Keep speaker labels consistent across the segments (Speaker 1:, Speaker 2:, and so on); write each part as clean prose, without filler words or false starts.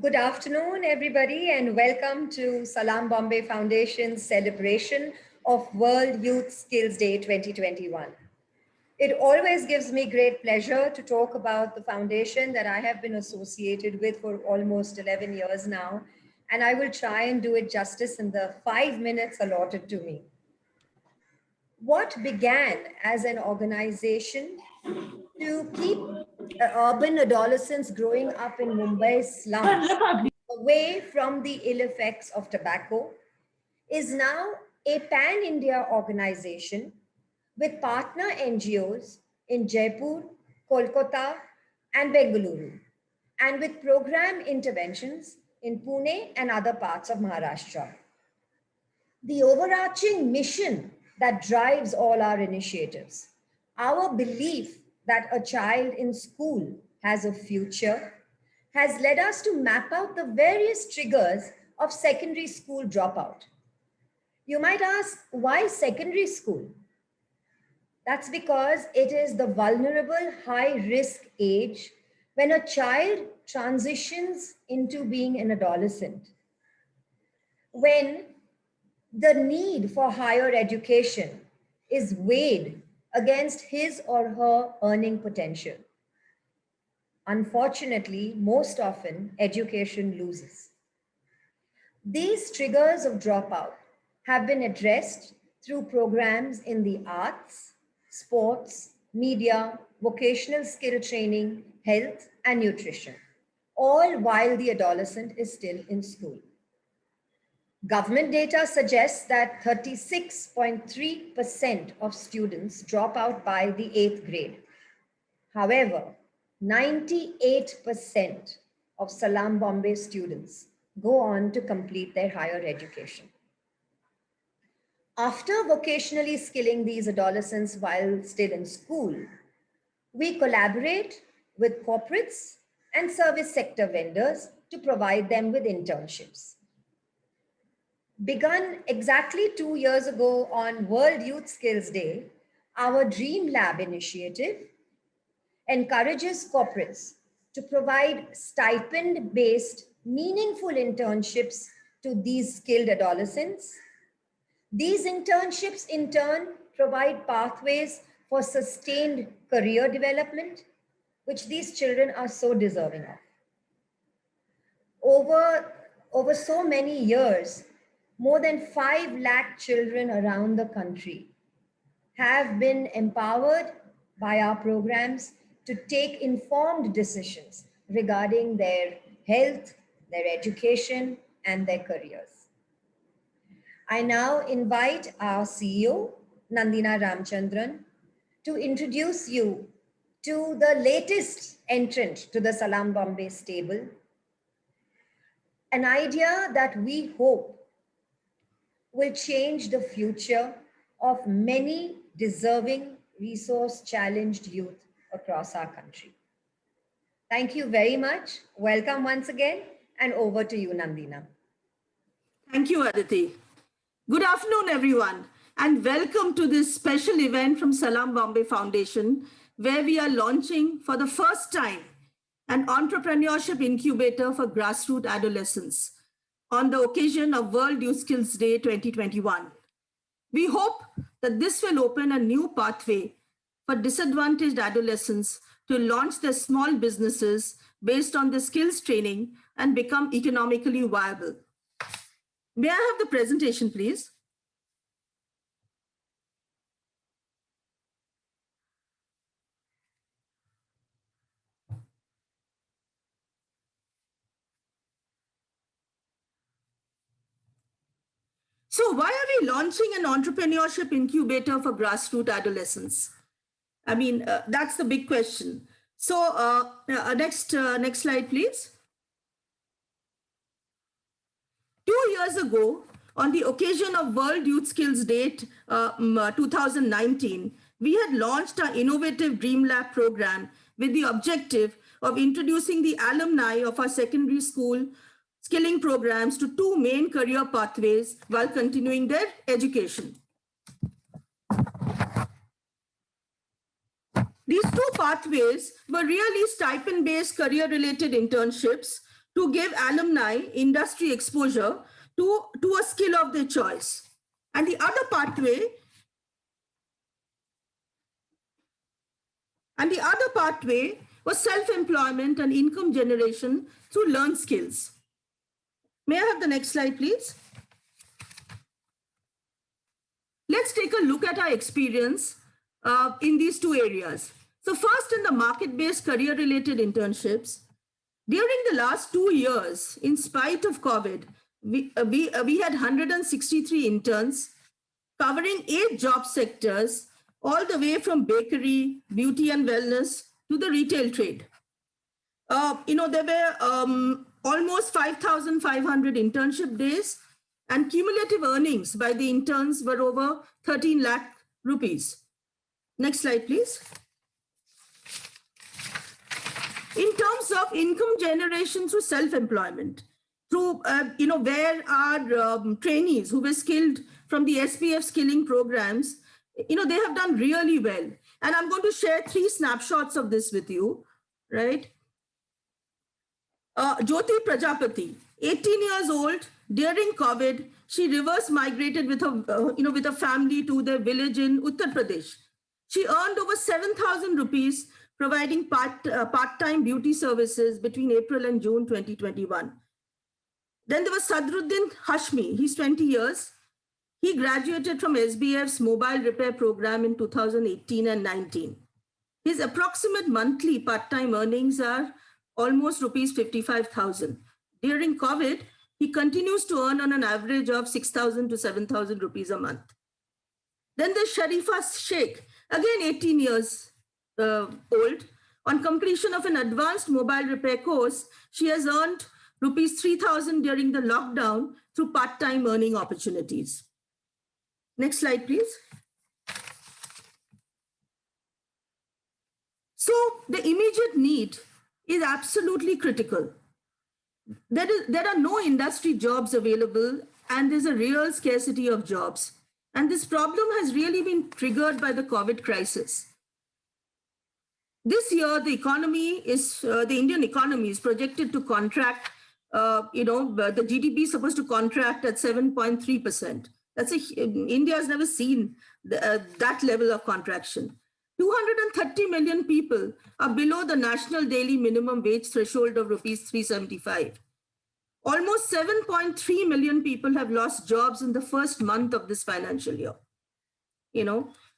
Speaker 1: Good afternoon, everybody, and welcome to Salam Bombay Foundation's celebration of World Youth Skills Day 2021. It always gives me great pleasure to talk about the foundation that I have been associated with for almost 11 years now, and I will try and do it justice in the 5 minutes allotted to me. What began as an organization to keep urban adolescents growing up in Mumbai's slums away from the ill effects of tobacco is now a pan India organization with partner NGOs in Jaipur, Kolkata, and Bengaluru, and with program interventions in Pune and other parts of Maharashtra. The overarching mission that drives all our initiatives, our belief that a child in school has a future, has led us to map out the various triggers of secondary school dropout. You might ask, why secondary school? That's because it is the vulnerable, high risk age when a child transitions into being an adolescent. When the need for higher education is weighed against his or her earning potential. Unfortunately, most often, education loses. These triggers of dropout have been addressed through programs in the arts, sports, media, vocational skill training, health, and nutrition, all while the adolescent is still in school. Government data suggests that 36.3% of students drop out by the 8th grade. However, 98% of Salam Bombay students go on to complete their higher education. After vocationally skilling these adolescents while still in school, we collaborate with corporates and service sector vendors to provide them with internships. Begun exactly 2 years ago on World Youth Skills Day, our Dream Lab initiative encourages corporates to provide stipend-based, meaningful internships to these skilled adolescents. These internships, in turn, provide pathways for sustained career development, which these children are so deserving of. Over so many years, more than 5 lakh children around the country have been empowered by our programs to take informed decisions regarding their health, their education, and their careers. I now invite our CEO, Nandina Ramchandran, to introduce you to the latest entrant to the Salam Bombay stable, an idea that we hope will change the future of many deserving, resource-challenged youth across our country. Thank you very much. Welcome once again, and over to you, Nandina.
Speaker 2: Thank you, Aditi. Good afternoon, everyone, and welcome to this special event from Salam Bombay Foundation, where we are launching for the first time an entrepreneurship incubator for grassroots adolescents on the occasion of World Youth Skills Day 2021. We hope that this will open a new pathway for disadvantaged adolescents to launch their small businesses based on the skills training and become economically viable. May I have the presentation, please? So why are we launching an entrepreneurship incubator for grassroots adolescents? I mean, that's the big question. So next slide, please. 2 years ago, on the occasion of World Youth Skills Day 2019, we had launched our innovative Dream Lab program with the objective of introducing the alumni of our secondary school skilling programs to 2 main career pathways while continuing their education. These 2 pathways were really stipend-based career-related internships to give alumni industry exposure to a skill of their choice. And the other pathway was self-employment and income generation through learned skills. May I have the next slide, please? Let's take a look at our experience in these two areas. So first, in the market-based career-related internships, during the last 2 years, in spite of COVID, we had 163 interns covering 8 job sectors, all the way from bakery, beauty and wellness to the retail trade. There were almost 5,500 internship days, and cumulative earnings by the interns were over 13 lakh rupees. Next slide, please. In terms of income generation through self-employment, through, where our trainees who were skilled from the SPF skilling programs, they have done really well. And I'm going to share 3 snapshots of this with you, right? Jyoti Prajapati, 18 years old, during COVID, she reverse migrated with her family to their village in Uttar Pradesh. She earned over 7,000 rupees providing part-time beauty services between April and June 2021. Then there was Sadruddin Hashmi. He's 20 years. He graduated from SBF's mobile repair program in 2018 and 19. His approximate monthly part-time earnings are almost rupees 55,000. During COVID, he continues to earn on an average of 6,000 to 7,000 rupees a month. Then there's Sharifa Sheikh, again 18 years old. On completion of an advanced mobile repair course, she has earned rupees 3,000 during the lockdown through part-time earning opportunities. Next slide, please. So the immediate need is absolutely critical. There are no industry jobs available, and there's a real scarcity of jobs. And this problem has really been triggered by the COVID crisis. This year, the Indian economy is projected to contract. The GDP is supposed to contract at 7.3%. India has never seen that level of contraction. 230 million people are below the national daily minimum wage threshold of rupees 375. Almost 7.3 million people have lost jobs in the first month of this financial year.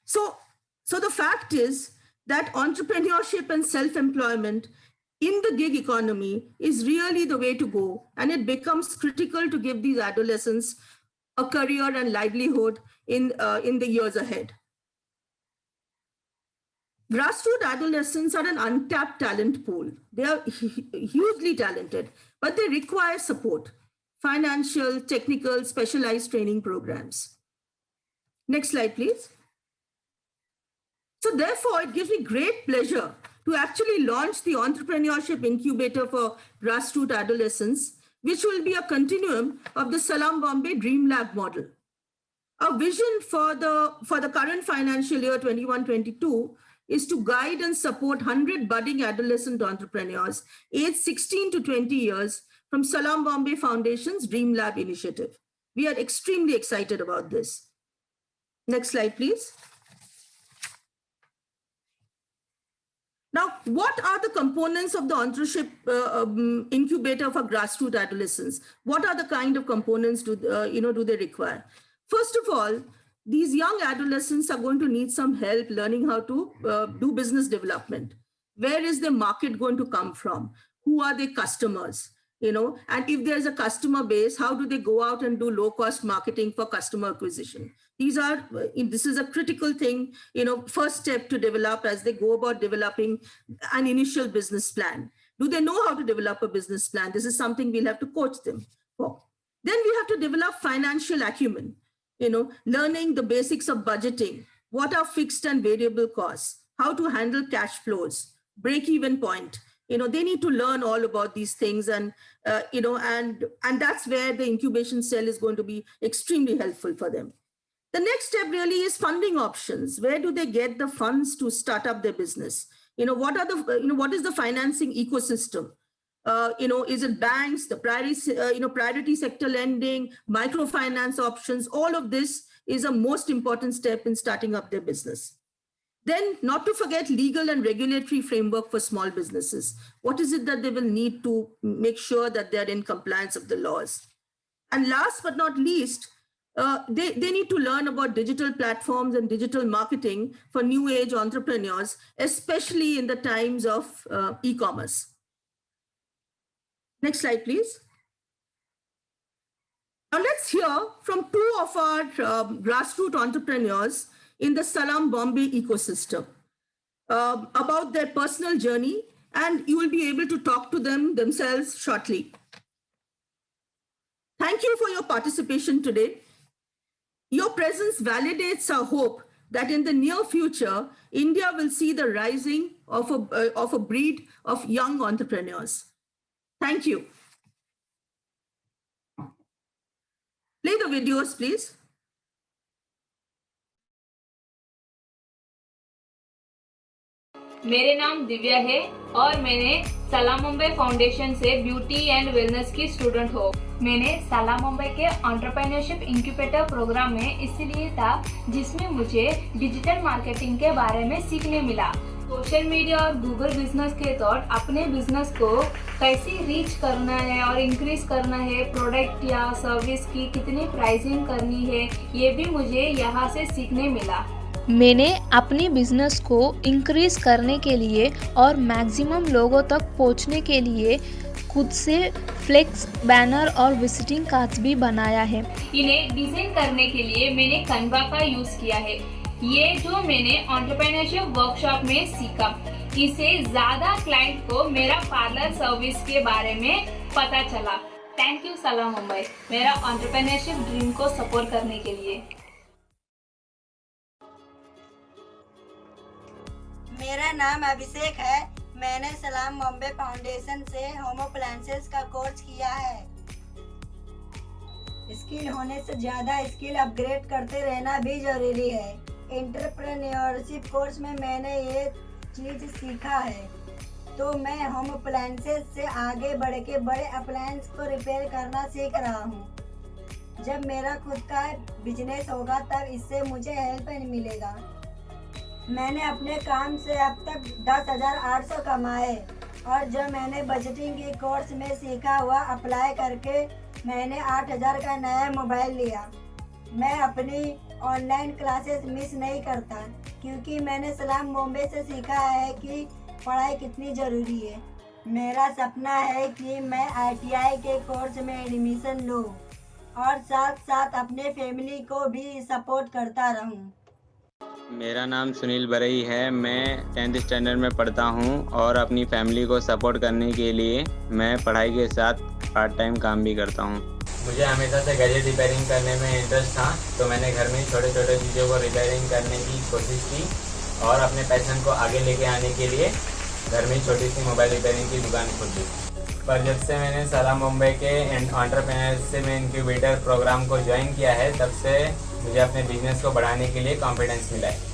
Speaker 2: So the fact is that entrepreneurship and self-employment in the gig economy is really the way to go, and it becomes critical to give these adolescents a career and livelihood in the years ahead. Grassroots adolescents are an untapped talent pool. They are hugely talented, but they require support, financial, technical, specialized training programs. Next slide, please. So therefore, it gives me great pleasure to actually launch the Entrepreneurship Incubator for Grassroots Adolescents, which will be a continuum of the Salam Bombay Dream Lab model. Our vision for the current financial year 21-22 is to guide and support 100 budding adolescent entrepreneurs aged 16 to 20 years from Salam Bombay Foundation's Dream Lab initiative. We are extremely excited about this. Next slide, please. Now, what are the components of the Entrepreneurship Incubator for Grassroots Adolescents? What are the kind of components do they require? First of all, these young adolescents are going to need some help learning how to do business development. Where is the market going to come from? Who are their customers? And if there's a customer base, how do they go out and do low-cost marketing for customer acquisition? This is a critical thing, first step to develop as they go about developing an initial business plan. Do they know how to develop a business plan? This is something we'll have to coach them for. Then we have to develop financial acumen, learning the basics of budgeting, what are fixed and variable costs, how to handle cash flows, break-even point. They need to learn all about these things, and that's where the incubation cell is going to be extremely helpful for them. The next step really is funding options. Where do they get the funds to start up their business? What is the financing ecosystem? Is it banks, the priority sector lending, microfinance options? All of this is a most important step in starting up their business. Then, not to forget legal and regulatory framework for small businesses. What is it that they will need to make sure that they're in compliance of the laws? And last but not least, they need to learn about digital platforms and digital marketing for new age entrepreneurs, especially in the times of e-commerce. Next slide, please. Now let's hear from two of our grassroots entrepreneurs in the Salam Bombay ecosystem about their personal journey, and you will be able to talk to them themselves shortly. Thank you for your participation today. Your presence validates our hope that in the near future, India will see the rising of a breed of young entrepreneurs. Thank you. Play the videos, please.
Speaker 3: मेरे नाम दिव्या है और मैंने सलाम Mumbai foundation से beauty and wellness की student हो। मैंने सलाम मुंबई के एंटरप्रेन्योरशिप इंक्यूबेटर प्रोग्राम में इसलिए था जिसमें मुझे डिजिटल मार्केटिंग के बारे में सीखने मिला। सोशल मीडिया और गूगल बिजनेस के तौर अपने बिजनेस को कैसे रीच करना है और इंक्रीज करना है, प्रोडक्ट या सर्विस की कितनी प्राइसिंग करनी है, ये भी मुझे यहाँ से सीखने मिला।
Speaker 4: मैंने अपने बिजनेस को इंक्रीज करने के लिए और मैक्सिमम लोगों तक पहुंचने के लिए खुद से फ्लेक्स बैनर और विजिटिंग कार्ड्स भी बनाया है।
Speaker 3: इन्हें डिजाइन करने के लिए मैंने कैनवा का यूज किया है। ये जो मैंने एंटरप्रेन्योरशिप वर्कशॉप में सीखा, इससे ज्यादा क्लाइंट को मेरा पार्लर सर्विस के बारे में पता चला। थैंक यू सलाम मुंबई, मेरा एंटरप्रेन्योरशिप ड्रीम को सपोर्ट करने के लिए।
Speaker 5: मेरा नाम अभिषेक है। मैंने सलाम बॉम्बे फाउंडेशन से होम अप्लायंसेस का कोर्स किया है। स्किल होने से ज़्यादा स्किल अपग्रेड करते रहना भी जरूरी है। एंटरप्रेन्योरशिप कोर्स में मैंने ये चीज़ सीखा है, तो मैं होम अप्लायंसेस से आगे बढ़ के बड़े अप्लायंस को रिपेयर करना सीख रहा हूँ। जब मेरा खुद का बिजनेस होगा तब इससे मुझे हेल्प मिलेगा। मैंने अपने काम से अब तक 10,800 कमाए और जब मैंने बजटिंग की कोर्स में सीखा हुआ अप्लाई करके मैंने 8,000 का नया मोबाइल लिया। मैं अपनी ऑनलाइन क्लासेस मिस नहीं करता क्योंकि मैंने सलाम बॉम्बे से सीखा है कि पढ़ाई कितनी ज़रूरी है। मेरा सपना है कि मैं ITI के कोर्स में एडमिशन लूँ और साथ साथ अपने फैमिली को भी सपोर्ट करता रहूँ।
Speaker 6: मेरा नाम सुनील बरई है। मैं 10th स्टैंडर्ड में पढ़ता हूँ और अपनी फैमिली को सपोर्ट करने के लिए मैं पढ़ाई के साथ पार्ट टाइम काम भी करता हूँ। मुझे हमेशा से गैजेट रिपेयरिंग करने में इंटरेस्ट था, तो मैंने घर में छोटे छोटे चीज़ों को रिपेयरिंग करने की कोशिश की और अपने पैशन को आगे लेके आने के लिए घर में छोटी सी मोबाइल रिपेयरिंग की दुकान खोली। पर जब से मैंने सलाम मुंबई के एंटरप्रेन्योरशिप इंक्यूबेटर प्रोग्राम को ज्वाइन किया है, तब से मुझे अपने बिजनेस को बढ़ाने के लिए कॉन्फिडेंस मिला है।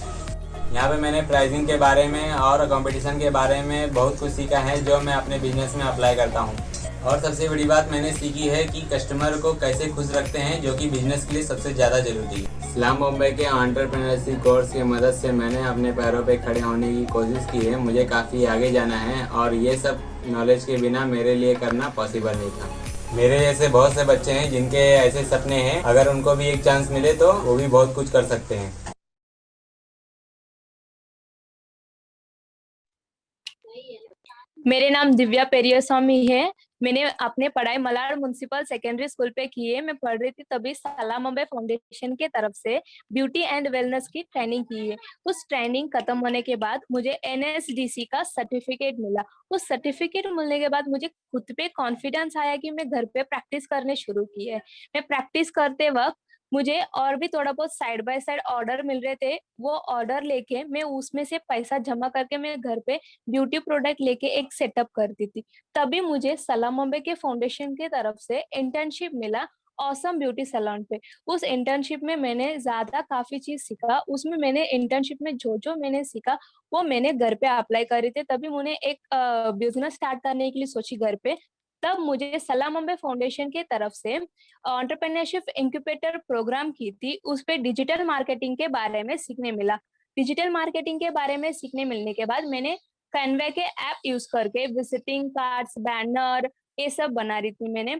Speaker 6: यहाँ पे मैंने प्राइसिंग के बारे में और कंपटीशन के बारे में बहुत कुछ सीखा है जो मैं अपने बिजनेस में अप्लाई करता हूँ। और सबसे बड़ी बात मैंने सीखी है कि कस्टमर को कैसे खुश रखते हैं, जो कि बिजनेस के लिए सबसे ज़्यादा जरूरी है। सलाम मुंबई के एंटरप्रेन्योरशिप कोर्स की मदद से मैंने अपने पैरों पे खड़े होने की कोशिश की है। मुझे काफ़ी आगे जाना है और ये सब नॉलेज के बिना मेरे लिए करना पॉसिबल नहीं था। मेरे जैसे बहुत से बच्चे हैं जिनके ऐसे सपने हैं, अगर उनको भी एक चांस मिले तो वो भी बहुत कुछ कर सकते हैं।
Speaker 7: मेरे नाम दिव्या पेरियास्वामी है। मैंने अपने पढ़ाई मलाड म्युनिसिपल सेकेंडरी स्कूल पे की है। मैं पढ़ रही थी तभी सलाम मुंबई फाउंडेशन के तरफ से ब्यूटी एंड वेलनेस की ट्रेनिंग की है। उस ट्रेनिंग खत्म होने के बाद मुझे NSDC का सर्टिफिकेट मिला। उस सर्टिफिकेट मिलने के बाद मुझे खुद पे कॉन्फिडेंस आया कि मैं घर पे प्रैक्टिस करने शुरू की है। मैं प्रैक्टिस करते वक्त मुझे और भी थोड़ा बहुत साइड बाय साइड ऑर्डर मिल रहे थे। वो ऑर्डर लेके मैं उसमें से पैसा जमा करके मैं घर पे ब्यूटी प्रोडक्ट लेके एक सेटअप करती थी। तभी मुझे सलाम मुंबई के फाउंडेशन की तरफ से इंटर्नशिप मिला ऑसम ब्यूटी सैलून पे। उस इंटर्नशिप में मैंने ज़्यादा काफ़ी चीज़ सीखा। उसमें मैंने इंटर्नशिप में जो-जो मैंने सीखा, वो मैंने घर पे अप्लाई करे थे। तभी मैंने एक बिज़नेस स्टार्ट करने के लिए सोची घर पे। तब मुझे सलाम बॉम्बे फाउंडेशन की तरफ से एंटरप्रेन्योरशिप इंक्यूबेटर प्रोग्राम की थी। उस पे डिजिटल मार्केटिंग के बारे में सीखने मिला। डिजिटल मार्केटिंग के बारे में सीखने मिलने के बाद मैंने कैनवा के ऐप यूज़ करके विजिटिंग कार्ड्स, बैनर ये सब बना रही थी मैंने।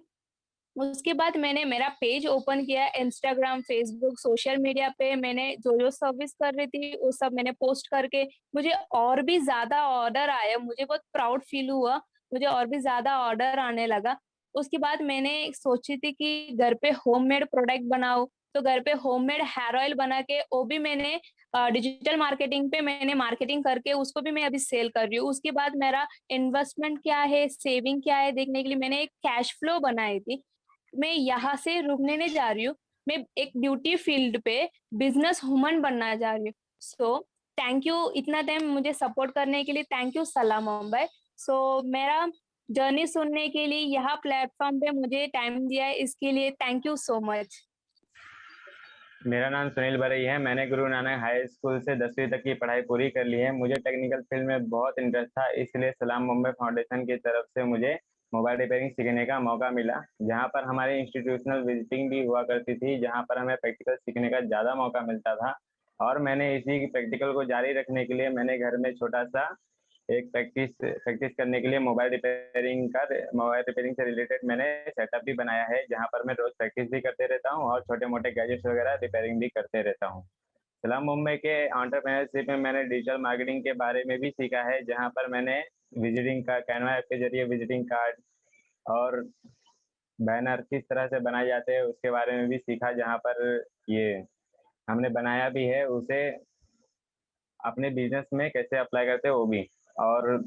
Speaker 7: उसके बाद मैंने मेरा पेज ओपन किया इंस्टाग्राम, फेसबुक, सोशल मीडिया पे मैंने जो-जो सर्विस कर रही थी, वो सब मैंने पोस्ट करके मुझे और भी ज़्यादा ऑर्डर आया। मुझे बहुत प्राउड फील हुआ, मुझे और भी ज़्यादा ऑर्डर आने लगा। उसके बाद मैंने सोची थी कि घर पे होममेड प्रोडक्ट बनाऊँ, तो घर पे होममेड हेयर ऑयल बना के वो भी मैंने डिजिटल मार्केटिंग पे मैंने मार्केटिंग करके उसको भी मैं अभी सेल कर रही हूँ। उसके बाद मेरा इन्वेस्टमेंट क्या है, सेविंग क्या है देखने के लिए मैंने एक कैश फ्लो बनाई थी। मैं यहाँ से रुकने नहीं जा रही हूँ। मैं एक ब्यूटी फील्ड पे बिज़नेस वुमन बनना जा रही हूँ। सो थैंक यू इतना टाइम मुझे सपोर्ट करने के लिए थैंक यू सलाम मुंबई। सो मेरा जर्नी सुनने के लिए यहाँ प्लेटफ़ॉर्म पे मुझे टाइम दिया है इसके लिए थैंक यू सो मच।
Speaker 6: मेरा नाम सुनील बरई है। मैंने गुरु नानक हाई स्कूल से 10वीं तक की पढ़ाई पूरी कर ली है। मुझे टेक्निकल फील्ड में बहुत इंटरेस्ट था, इसलिए सलाम मुंबई फाउंडेशन की तरफ से मुझे मोबाइल रिपेयरिंग सीखने का मौका मिला, जहां पर हमारी इंस्टीट्यूशनल विजिटिंग भी हुआ करती थी, जहां पर हमें प्रैक्टिकल सीखने का ज़्यादा मौका मिलता था। और मैंने इसी प्रैक्टिकल को जारी रखने के लिए मैंने घर में छोटा सा एक प्रैक्टिस करने के लिए मोबाइल रिपेयरिंग से रिलेटेड मैंने सेटअप भी बनाया है, जहाँ पर मैं रोज प्रैक्टिस भी करते रहता हूँ और छोटे मोटे गैजेट्स वगैरह रिपेयरिंग भी करते रहता हूँ। सलाम मुंबई के एंटरप्रेन्योरशिप में मैंने डिजिटल मार्केटिंग के बारे में भी सीखा है, जहाँ पर मैंने विजिटिंग का कैनवा ऐप के जरिए विजिटिंग कार्ड और बैनर किस तरह से बनाए जाते हैं उसके बारे में भी सीखा, जहाँ पर ये हमने बनाया भी है, उसे अपने बिजनेस में कैसे अप्लाई करते हैं वो भी। और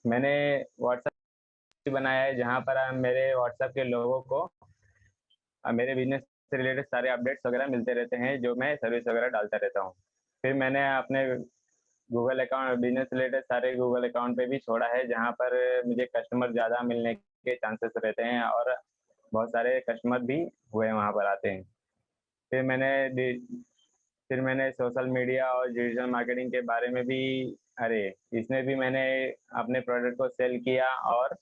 Speaker 6: मैंने व्हाट्सएप भी बनाया है, जहाँ पर मेरे व्हाट्सएप के लोगों को मेरे बिजनेस से रिलेटेड सारे अपडेट्स वगैरह मिलते रहते हैं, जो मैं सर्विस वगैरह डालता रहता हूँ। फिर मैंने अपने गूगल अकाउंट बिजनेस रिलेटेड सारे गूगल अकाउंट पे भी छोड़ा है, जहाँ पर मुझे कस्टमर ज़्यादा मिलने के चांसेस रहते हैं और बहुत सारे कस्टमर भी हुए वहाँ पर आते हैं। फिर मैंने सोशल मीडिया और डिजिटल मार्केटिंग के बारे में भी इसमें भी मैंने अपने प्रोडक्ट को सेल किया और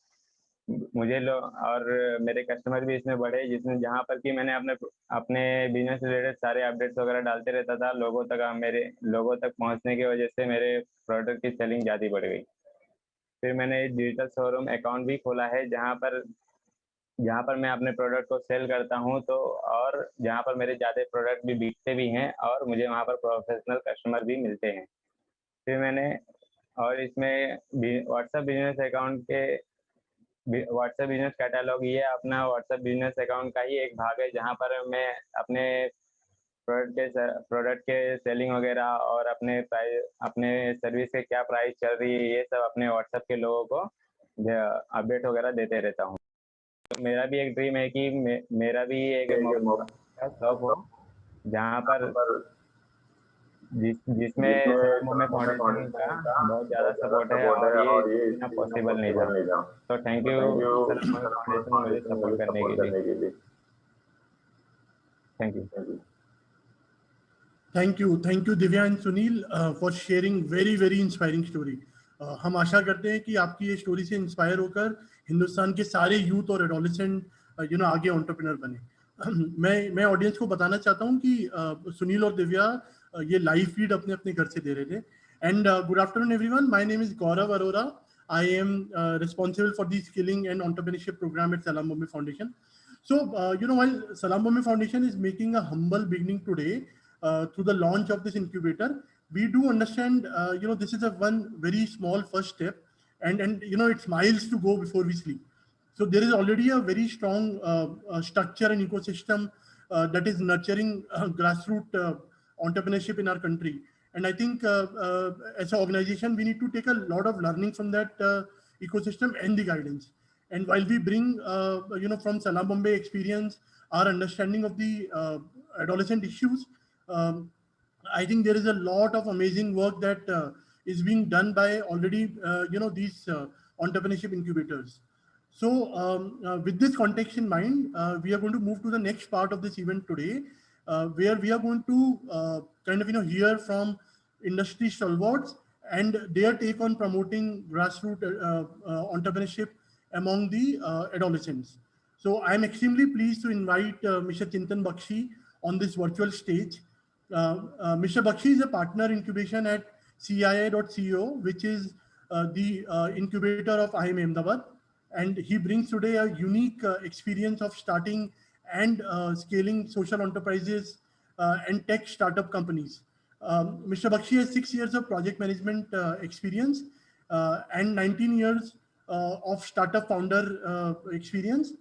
Speaker 6: और मेरे कस्टमर भी इसमें बढ़े, जिसमें जहाँ पर कि मैंने अपने बिजनेस रिलेटेड सारे अपडेट्स वगैरह डालते रहता था मेरे लोगों तक पहुँचने की वजह से मेरे प्रोडक्ट की सेलिंग ज़्यादा बढ़ गई। फिर मैंने डिजिटल शोरूम अकाउंट भी खोला है, जहाँ पर मैं अपने प्रोडक्ट को सेल करता हूँ, तो और जहाँ पर मेरे ज़्यादा प्रोडक्ट भी बिकते भी हैं और मुझे वहाँ पर प्रोफेशनल कस्टमर भी मिलते हैं। फिर मैंने और इसमें व्हाट्सएप बिजनेस कैटलॉग, ये अपना व्हाट्सएप बिजनेस अकाउंट का ही एक भाग है, जहाँ पर मैं अपने प्रोडक्ट के सेलिंग वगैरह और अपने सर्विस के क्या प्राइस चल रही है, ये सब अपने व्हाट्सएप के लोगों को अपडेट वगैरह देते रहता हूँ। तो मेरा भी एक ड्रीम है कि मेरा भी एक शॉप हो, जहाँ पर जिसमें सलाम मुंबई फाउंडेशन का बहुत ज़्यादा सपोर्ट है और ये इतना पॉसिबल नहीं था। तो थैंक यू सलाम मुंबई फाउंडेशन मुझे सपोर्ट करने के लिए। Thank you.
Speaker 8: Thank you Divya and Sunil for sharing very inspiring story. हम आशा करते हैं कि आपकी ये स्टोरी से इंस्पायर होकर हिंदुस्तान के सारे यूथ और एडोलेसेंट आगे एंटरप्रेन्योर बने। मैं ऑडियंस को बताना चाहता हूँ कि सुनील और दिव्या ये लाइव फीड अपने घर से दे रहे थे। And good afternoon everyone, my name is Gaurav Arora. I am responsible for the skilling and entrepreneurship program at Salam Bombay Foundation. So, while Salam Bombay Foundation is making a humble beginning today through the launch of this incubator, we do understand, this is a one very small first step, and it's miles to go before we sleep. So there is already a very strong structure and ecosystem that is nurturing grassroots entrepreneurship in our country. And I think as an organization, we need to take a lot of learning from that ecosystem and the guidance. And while we bring, from Salam Bombay experience, our understanding of the adolescent issues, I think there is a lot of amazing work that is being done by already, these entrepreneurship incubators. So with this context in mind, we are going to move to the next part of this event today, where we are going to kind of hear from industry stalwarts and their take on promoting grassroots entrepreneurship among the adolescents. So I'm extremely pleased to invite Mr. Chintan Bakshi on this virtual stage. Mr. Bakshi is a partner incubation at CII.co, which is the incubator of IIM Ahmedabad. And he brings today a unique experience of starting and scaling social enterprises and tech startup companies. Mr. Bakshi has 6 years of project management experience and 19 years of startup founder experience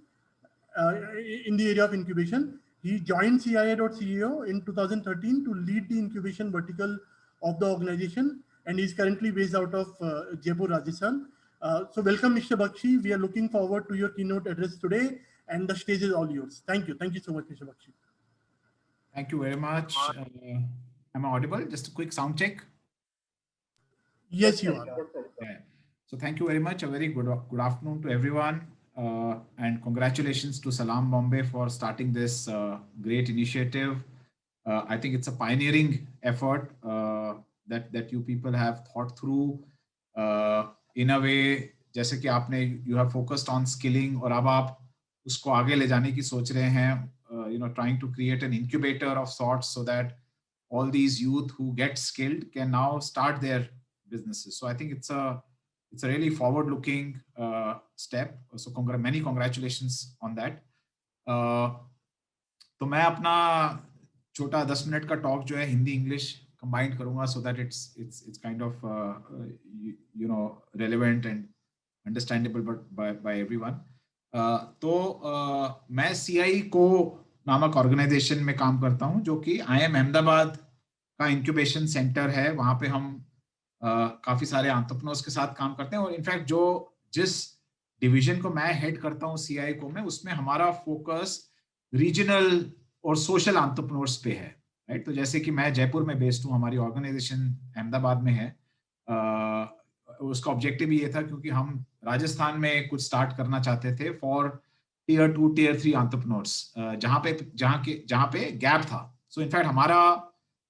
Speaker 8: in the area of incubation. He joined CII.co in 2013 to lead the incubation vertical of the organization, and he is currently based out of Jaipur, Rajasthan. So welcome, Mr. Bakshi. We are looking forward to your keynote address today, and the stage is all yours. Thank you. Thank you so much, Mr. Bakshi.
Speaker 9: Thank you very much. Am I audible? Just a quick sound check.
Speaker 8: Yes, you are.
Speaker 9: Yeah. So thank you very much. A very good afternoon to everyone. And congratulations to Salam Bombay for starting this great initiative. I think it's a pioneering effort that you people have thought through. In a way, जैसे कि आपने you have focused on skilling और अब आप उसको आगे ले जाने की सोच रहे हैं, trying to create an incubator of sorts so that all these youth who get skilled can now start their businesses. So I think it's a really forward-looking step. So many congratulations on that. तो मैं अपना छोटा 10 minute का talk जो है Hindi English combined करूँगा so that it's kind of relevant and understandable by everyone. तो मैं CI को नामक ऑर्गेनाइजेशन में काम करता हूँ जो कि IIM अहमदाबाद का इंक्यूबेशन सेंटर है. वहाँ पे हम काफी सारे एंटरप्रेन्योर्स के साथ काम करते हैं और इनफैक्ट जिस डिवीजन को मैं हेड करता हूँ CI को मैं उसमें हमारा फोकस रीजनल और सोशल एंटरप्रेन्योर्स पे है. राइट, तो जैसे कि मैं जयपुर में बेस्ड हूँ, हमारी ऑर्गेनाइजेशन अहमदाबाद में है. उसका ऑब्जेक्टिव ये था क्योंकि हम राजस्थान में कुछ स्टार्ट करना चाहते थे फॉर टियर 2 टियर 3 एंटरप्रेन्योर्स जहाँ पे गैप था. सो इनफैक्ट हमारा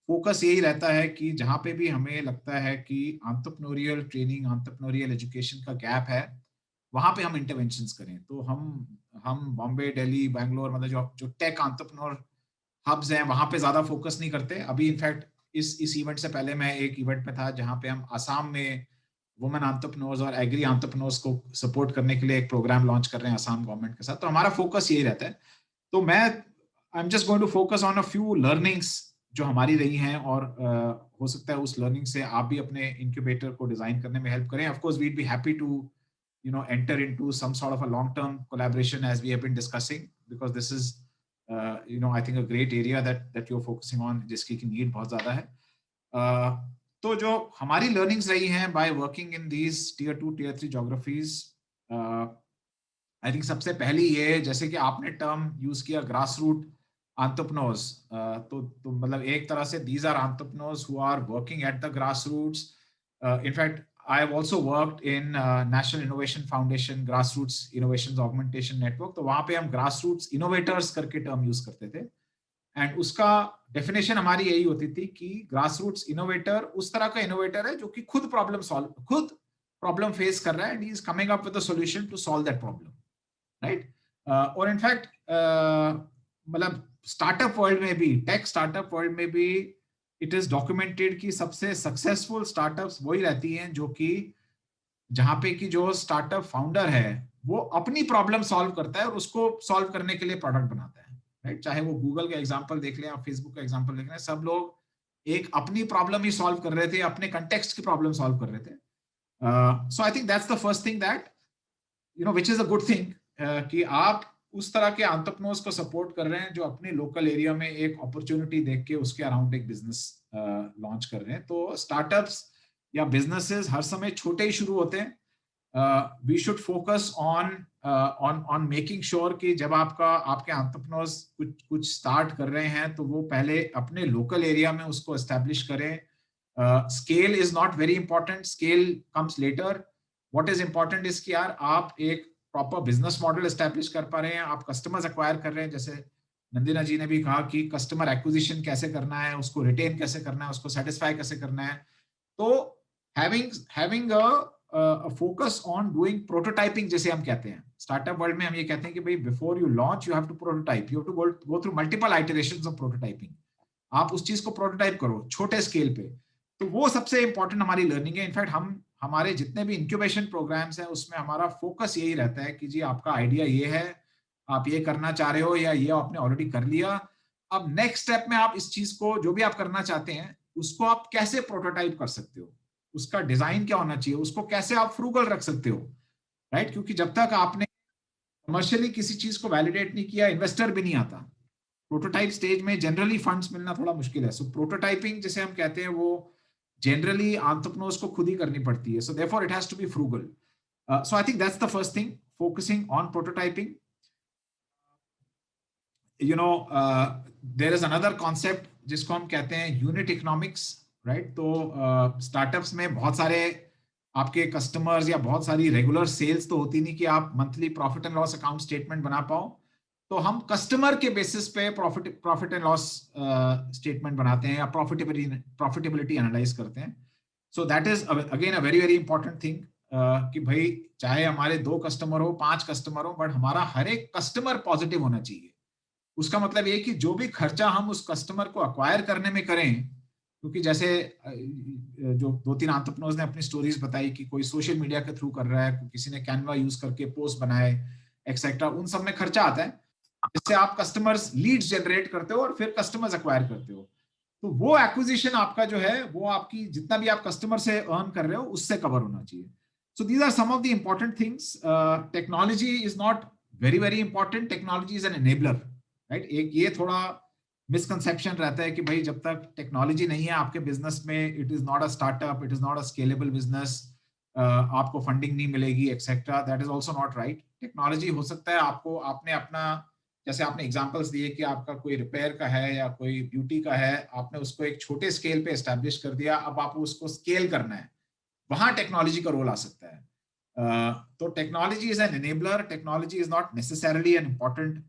Speaker 9: फोकस यही रहता है कि जहाँ पे भी हमें लगता है कि एंटरप्रेन्योरियल ट्रेनिंग, एंटरप्रेन्योरियल एजुकेशन का गैप है, वहाँ पे हम इंटरवेंशंस करें. तो हम बॉम्बे, दिल्ली, बैंगलोर, मतलब जो टेक एंटरप्रेन्योर हब्स हैं वहाँ पे ज्यादा फोकस नहीं करते. अभी इनफैक्ट इस इवेंट से पहले मैं एक इवेंट में था जहाँ पे हम आसाम में वुमेन एंटरप्रेन्योर्स और एग्री एंटरप्रेन्योर्स को सपोर्ट करने के लिए एक प्रोग्राम लॉन्च कर रहे हैं आसाम गवर्नमेंट के साथ. तो हमारा फोकस यही रहता है. तो I am just going to focus on a few learnings जो हमारी रही हैं और हो सकता है उस लर्निंग से आप भी अपने इंक्यूबेटर को डिजाइन करने में हेल्प करें. Of course we'd be happy to enter into some sort of a long term collaboration as we have been discussing, because this is I think a great area that you're focusing on, जिसकी की need बहुत ज्यादा है. तो जो हमारी learnings रही हैं by working in these tier 2 tier 3 geographies, I think सबसे पहली ये, जैसे कि आपने टर्म यूज किया grassroot entrepreneurs, तो मतलब एक तरह से these are entrepreneurs who are working at the grassroots. In fact, I have also worked in National Innovation Foundation Grassroots Innovations Augmentation Network. तो वहाँ पे हम grassroots innovators करके टर्म यूज करते थे. एंड उसका डेफिनेशन हमारी यही होती थी कि ग्रासरूट्स इनोवेटर उस तरह का इनोवेटर है जो कि खुद प्रॉब्लम फेस कर रहा है and he is coming up with a solution to solve that problem. Right, और इनफैक्ट मतलब स्टार्टअप वर्ल्ड में भी, टेक स्टार्टअप वर्ल्ड में भी इट इज डॉक्यूमेंटेड कि सबसे सक्सेसफुल स्टार्टअप्स वही रहती हैं जो कि जहां पे कि जो स्टार्टअप फाउंडर है वो अपनी प्रॉब्लम सॉल्व करता है और उसको सॉल्व करने के लिए प्रोडक्ट बनाता है. राइट, चाहे वो गूगल का एग्जांपल देख लें या फेसबुक का एग्जांपल देख लें, सब लोग एक अपनी प्रॉब्लम ही सॉल्व कर रहे थे, अपने कंटेक्स्ट की प्रॉब्लम सॉल्व कर रहे थे. So I think that's the first thing that which is a good thing कि आप उस तरह के एंटरप्रेन्योर्स को सपोर्ट कर रहे हैं जो अपने लोकल एरिया में एक अपॉर्चुनिटी देख के उसके अराउंड एक बिजनेस लॉन्च कर रहे हैं. तो स्टार्टअप्स या बिजनेसेस हर समय छोटे ही शुरू होते हैं. We should focus on making sure कि जब आपके एंटरप्रेन्योर्स कुछ स्टार्ट कर रहे हैं तो वो पहले अपने लोकल एरिया में उसको एस्टेब्लिश करें. Scale is not very important, scale comes later. What is important is कि यार आप एक प्रॉपर बिजनेस मॉडल एस्टेब्लिश कर पा रहे हैं, आप कस्टमर्स एक्वायर कर रहे हैं, जैसे नंदिना जी ने भी कहा कि कस्टमर एक्विजिशन कैसे करना है, उसको रिटेन कैसे करना है, उसको सेटिस्फाई कैसे करना है. तो having a focus on doing prototyping, जैसे हम कहते हैं स्टार्टअप वर्ल्ड में, हम ये कहते हैं कि भाई before you launch you have to prototype, you have to go through multiple iterations of prototyping. आप उस चीज को प्रोटोटाइप करो छोटे स्केल पे. तो वो सबसे इंपॉर्टेंट हमारी लर्निंग है. इनफैक्ट हमारे जितने भी इंक्यूबेशन प्रोग्राम्स हैं उसमें हमारा फोकस यही रहता है कि जी आपका आइडिया ये है, आप ये करना चाह रहे हो या ये आपने ऑलरेडी कर लिया, अब नेक्स्ट स्टेप में आप इस चीज को जो भी आप करना चाहते हैं उसको आप कैसे प्रोटोटाइप कर सकते हो, उसका डिजाइन क्या होना चाहिए, उसको कैसे आप फ्रूगल रख सकते हो, राइट? क्योंकि जब तक आपने कमर्शियली किसी चीज को वैलिडेट नहीं किया, इन्वेस्टर भी नहीं आता. प्रोटोटाइप स्टेज में जनरली फंड्स मिलना थोड़ा मुश्किल है. सो प्रोटोटाइपिंग जिसे हम कहते हैं वो जनरली एंटरप्रेन्योर्स को खुद ही करनी पड़ती है. So therefore it has to be frugal. So I think that's the first thing, focusing on prototyping. You know, there is another concept जिसको हम कहते हैं यूनिट इकोनॉमिक्स, राइट? तो स्टार्टअप्स में बहुत सारे आपके कस्टमर्स या बहुत सारी रेगुलर सेल्स तो होती नहीं कि आप monthly profit and loss account statement बना पाओ. तो हम कस्टमर के बेसिस पे प्रॉफिट एंड लॉस स्टेटमेंट बनाते हैं या प्रॉफिटेबिलिटी एनालाइज करते हैं. So that is again a very very important thing कि भाई चाहे हमारे 2 कस्टमर हो, 5 कस्टमर हो, बट हमारा हर एक कस्टमर पॉजिटिव होना चाहिए. उसका मतलब ये कि जो भी खर्चा हम उस कस्टमर को अक्वायर करने में करें, क्योंकि जैसे जो 2-3 एंटरप्रेन्योर्स ने अपनी स्टोरीज बताई कि कोई सोशल मीडिया के थ्रू कर रहा है, किसी ने कैनवा यूज करके पोस्ट बनाए एक्सेट्रा, उन सब में खर्चा आता है जिससे आप कस्टमर्स लीड्स जनरेट करते हो और फिर कस्टमर्स एक्वायर करते हो. तो वो एक्विजिशन आपका जो है वो आपकी जितना भी आप कस्टमर से अर्न कर रहे हो उससे कवर होना चाहिए. So these are some of the important things. Technology is not very very important, technology is an enabler, right? एक ये थोड़ा मिसकंसेप्शन रहता है कि भाई जब तक टेक्नोलॉजी नहीं है आपके बिजनेस में, it is not a startup, it is not a scalable business, आपको फंडिंग नहीं मिलेगी etcetera. That is also not right. Technology हो सकता है आपने अपना, जैसे आपने एग्जांपल्स दिए कि आपका कोई रिपेयर का है या कोई ब्यूटी का है, आपने उसको एक छोटे स्केल पे एस्टैब्लिश कर दिया, अब आपको उसको स्केल करना है, वहां टेक्नोलॉजी का रोल आ सकता है. तो technology is an enabler, technology is not necessarily an important,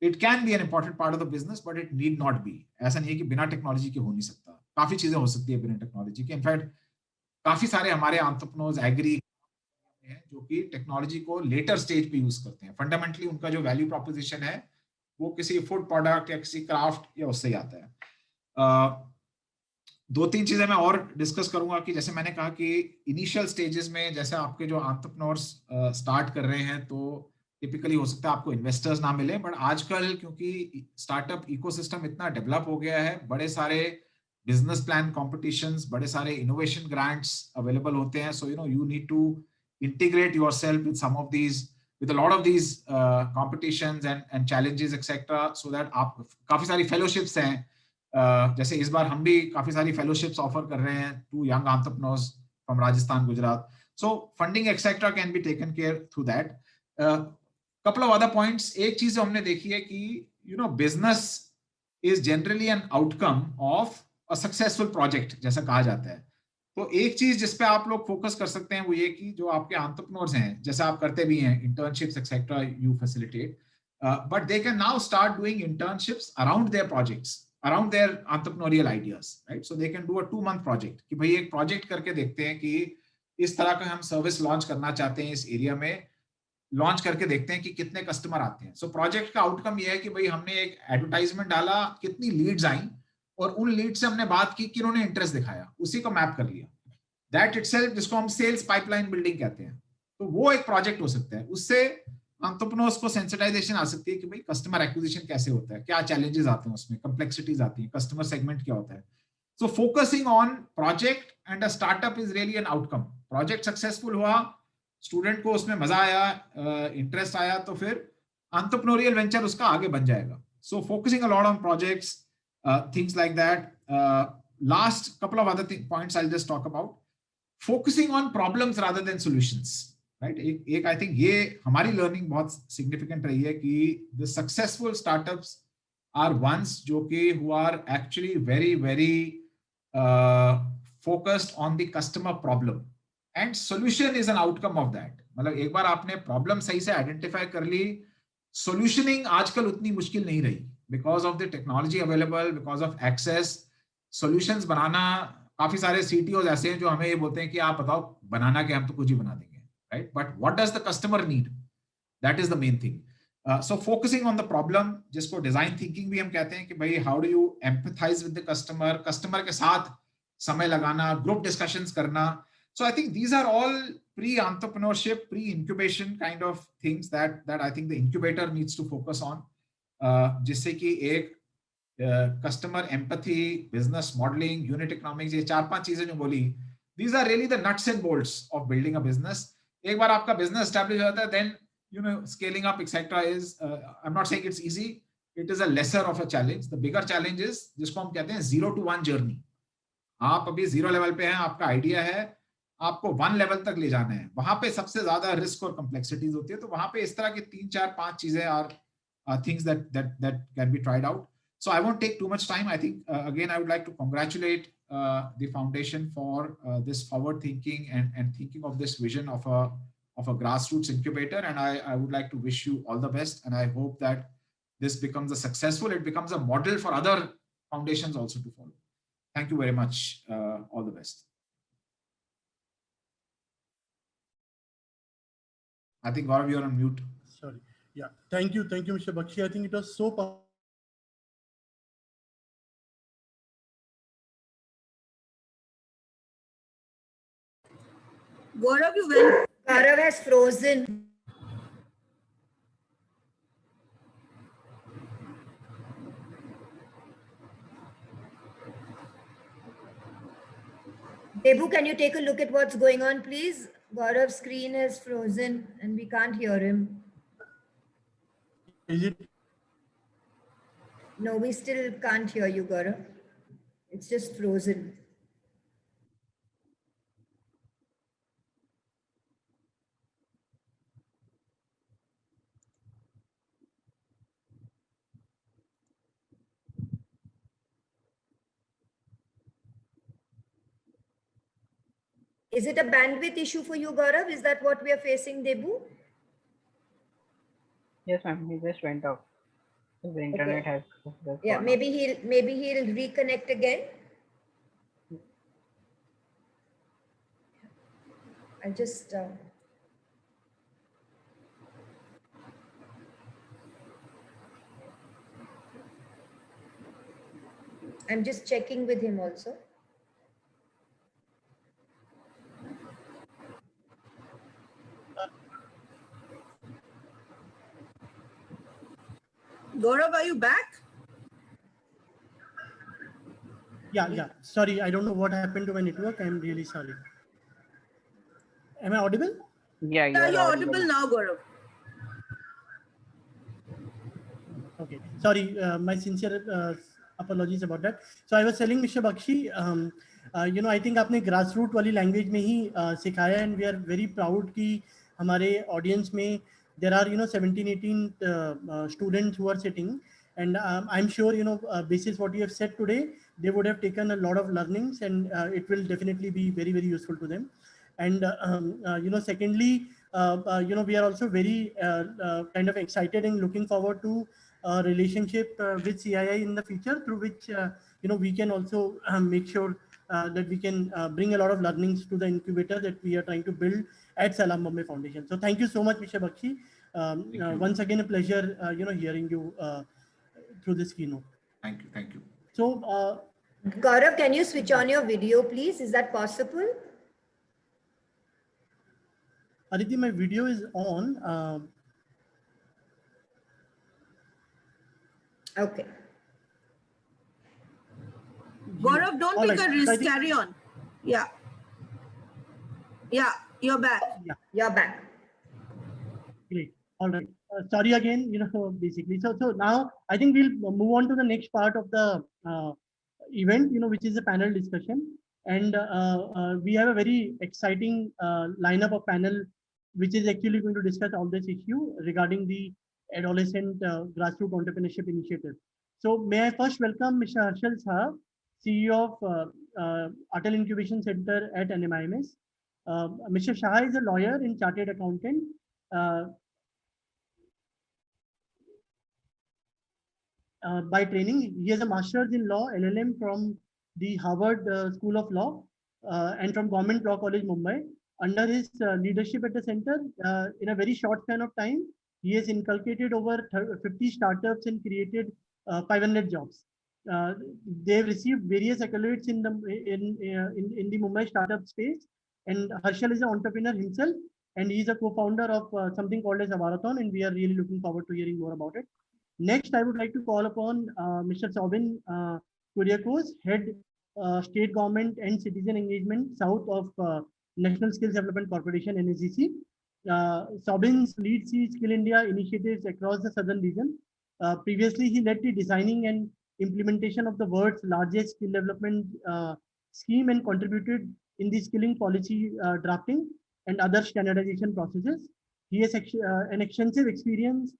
Speaker 9: it can be an important part of the business but it need not be. ऐसा नहीं है कि बिना टेक्नोलॉजी के हो नहीं सकता, काफी चीजें हो सकती है बिना टेक्नोलॉजी के. इनफैक्ट काफी सारे हमारे एंटरप्रेन्योर्स एग्री हैं जो कि टेक्नोलॉजी को लेटर स्टेज पे यूज करते हैं. फंडामेंटली उनका जो वैल्यू प्रोपोजिशन है वो किसी फूड प्रोडक्ट या किसी क्राफ्ट या उससे ही आता है. 2-3 चीजें मैं और डिस्कस करूंगा कि जैसे मैंने कहा कि इनिशियल स्टेजेस में जैसे आपके जो एंटरप्रेन्योर्स स्टार्ट कर रहे हैं तो टिपिकली हो सकता है आपको इन्वेस्टर्स ना मिले, बट आजकल क्योंकि स्टार्टअप इकोसिस्टम इतना डेवलप हो गया है, बड़े सारे बिजनेस प्लान कॉम्पिटिशंस, बड़े सारे इनोवेशन ग्रांट्स अवेलेबल होते हैं. So you need to integrate yourself with some of these, with a lot of these competitions and challenges etcetera, so that आप काफी सारी फेलोशिप्स हैं. जैसे इस बार हम भी काफी सारी फेलोशिप्स ऑफर कर रहे हैं to young entrepreneurs from Rajasthan, Gujarat. So funding etcetera can be taken care through that. couple of other points. एक चीज हमने देखी है कि business is generally an outcome of a successful project, जैसा कहा जाता है. तो एक चीज जिसपे आप लोग फोकस कर सकते हैं वो ये कि जो आपके एंटरप्रेन्योर्स हैं, जैसे आप करते भी हैं internships etcetera, you facilitate, but they can now start doing internships around their projects, around their entrepreneurial ideas, right? So they can do a 2-month project कि भाई एक प्रोजेक्ट करके देखते हैं कि इस तरह का हम सर्विस लॉन्च करना चाहते हैं, इस एरिया में लॉन्च करके देखते हैं कि कितने कस्टमर आते हैं. सो प्रोजेक्ट का आउटकम ये है कि भाई हमने एक एडवर्टाइजमेंट डाला, कितनी लीड्स आई और उन लीड से हमने बात की, किन्होंने इंटरेस्ट दिखाया, उसी को मैप कर लिया. दैट इटसेल्फ, जिसको हम सेल्स पाइपलाइन बिल्डिंग कहते हैं, तो वो एक प्रोजेक्ट हो सकता है. उससे एंटरप्रेन्योर्स को सेंसिटाइजेशन आ सकती है कि भाई कस्टमर एक्विजिशन कैसे होता है, क्या चैलेंजेस आते हैं उसमें, कॉम्प्लेक्सिटीज आती है, कस्टमर सेगमेंट क्या होता है. So focusing on project and a startup is really an outcome. Project successful हुआ, स्टूडेंट को उसमें मजा आया, इंटरेस्ट आया, तो फिर एंटरप्रेन्योरियल वेंचर उसका आगे बन जाएगा. So focusing a lot on projects, things like that. Last couple of other points I will just talk about. Focusing on problems rather than solutions, right? एक आई थिंक ये हमारी लर्निंग बहुत significant रही है कि the successful startups are ones जो कि who are actually very very focused on the customer problem. and solution is an outcome of that. मतलब एक बार आपने problem सही से identify कर ली, solutioning आजकल उतनी मुश्किल नहीं रही because of the technology available, because of access. Solutions बनाना, काफी सारे CTOs ऐसे हैं जो हमें ये बोलते हैं कि आप बताओ बनाना क्या, हम तो कुछ ही बना देंगे, right? But what does the customer need? That is the main thing. So focusing on the problem, जिसको design thinking भी हम कहते हैं कि भाई how do you empathize with the customer, customer के साथ समय लगाना, group discussions करना. So I think these are all pre-entrepreneurship, pre-incubation kind of things that I think the incubator needs to focus on. जिससे कि एक customer empathy, business modeling, unit economics, ये 4-5 चीजें जो बोली, these are really the nuts and bolts of building a business. एक बार आपका business established हो जाता है, then you know scaling up etc. is I'm not saying it's easy. It is a lesser of a challenge. The bigger challenge is जिसको हम कहते हैं 0 to 1 journey. आप अभी 0 लेवल पे हैं, आपका आइडिया है, आपको 1 लेवल तक ले जाना है, वहां पे सबसे ज्यादा रिस्क और कॉम्प्लेक्सिटीज होती है. तो वहां पे इस तरह की 3-4-5 चीजें are things that can be tried out. So I won't take too much time. I think again I would like to congratulate the foundation for this forward thinking and thinking of this vision of a grassroots incubator, and I would like to wish you all the best, and I hope that this becomes it becomes a model for other foundations also to follow. Thank you very much. All the best. I think Gaurav, you're on mute.
Speaker 8: Sorry. Yeah. Thank you, Mr. Bakshi. I think it was so powerful.
Speaker 2: Gaurav, you went.
Speaker 1: Gaurav has frozen. Debu, can you take a look at what's going on, please? Gaurav's screen is frozen and we can't hear him.
Speaker 8: Is it?
Speaker 1: No, we still can't hear you, Gaurav. It's just frozen. Is it a bandwidth issue for you, Gaurav? Is that what we are facing, Debu?
Speaker 10: Yes, ma'am. He just went out. The internet has.
Speaker 1: Yeah, maybe he'll reconnect again. I just. I'm just checking with him also.
Speaker 2: Gaurav, are you back?
Speaker 8: Yeah. Sorry, I don't know what happened to my network. I'm really sorry. Am I audible?
Speaker 10: Yeah,
Speaker 2: you're audible now, Gaurav.
Speaker 8: Okay. Sorry, my sincere apologies about that. So I was telling Mr. Bakshi, I think आपने grassroots वाली language में ही सिखाया, and we are very proud कि हमारे audience में there are 17-18 students who are sitting, and I'm sure basis what you have said today, they would have taken a lot of learnings, and it will definitely be very, very useful to them. And secondly, we are also very kind of excited and looking forward to a relationship with CII in the future, through which we can also make sure that we can bring a lot of learnings to the incubator that we are trying to build at Salam Bombay Foundation. So thank you so much, Mr. Bakshi. Once again, a pleasure, hearing you through this keynote.
Speaker 9: Thank you.
Speaker 8: So,
Speaker 1: Gaurav, can you switch on your video, please? Is that possible?
Speaker 8: Aditi, my video is on.
Speaker 1: Okay.
Speaker 2: Gaurav, don't take a risk. Carry on. Yeah, you're back.
Speaker 8: Yeah,
Speaker 1: you're back.
Speaker 8: Great. All right. Sorry again. Basically. So now I think we'll move on to the next part of the event. Which is a panel discussion, and we have a very exciting lineup of panel, which is actually going to discuss all this issue regarding the adolescent grassroots entrepreneurship initiative. So may I first welcome Mr. Harshal Shah, CEO of Atal Incubation Center at NMIMS,
Speaker 11: Mr. Shah is a lawyer and chartered accountant. By training, he has a master's in law, LLM from the Harvard School of Law and from Government Law College, Mumbai. Under his leadership at the center, in a very short span of time, he has inculcated over 50 startups and created 500 jobs. They have received various accolades in the Mumbai startup space. And Harshal is an entrepreneur himself, and he is a co-founder of something called as Avarathon, and we are really looking forward to hearing more about it. Next, I would like to call upon Mr. Sobin Kuriakose, Head State Government and Citizen Engagement South of National Skills Development Corporation, NSDC. Sobin leads the Skill India initiatives across the southern region. Previously, he led the designing and implementation of the world's largest skill development scheme and contributed in the skilling policy drafting and other standardization processes. He has an extensive experience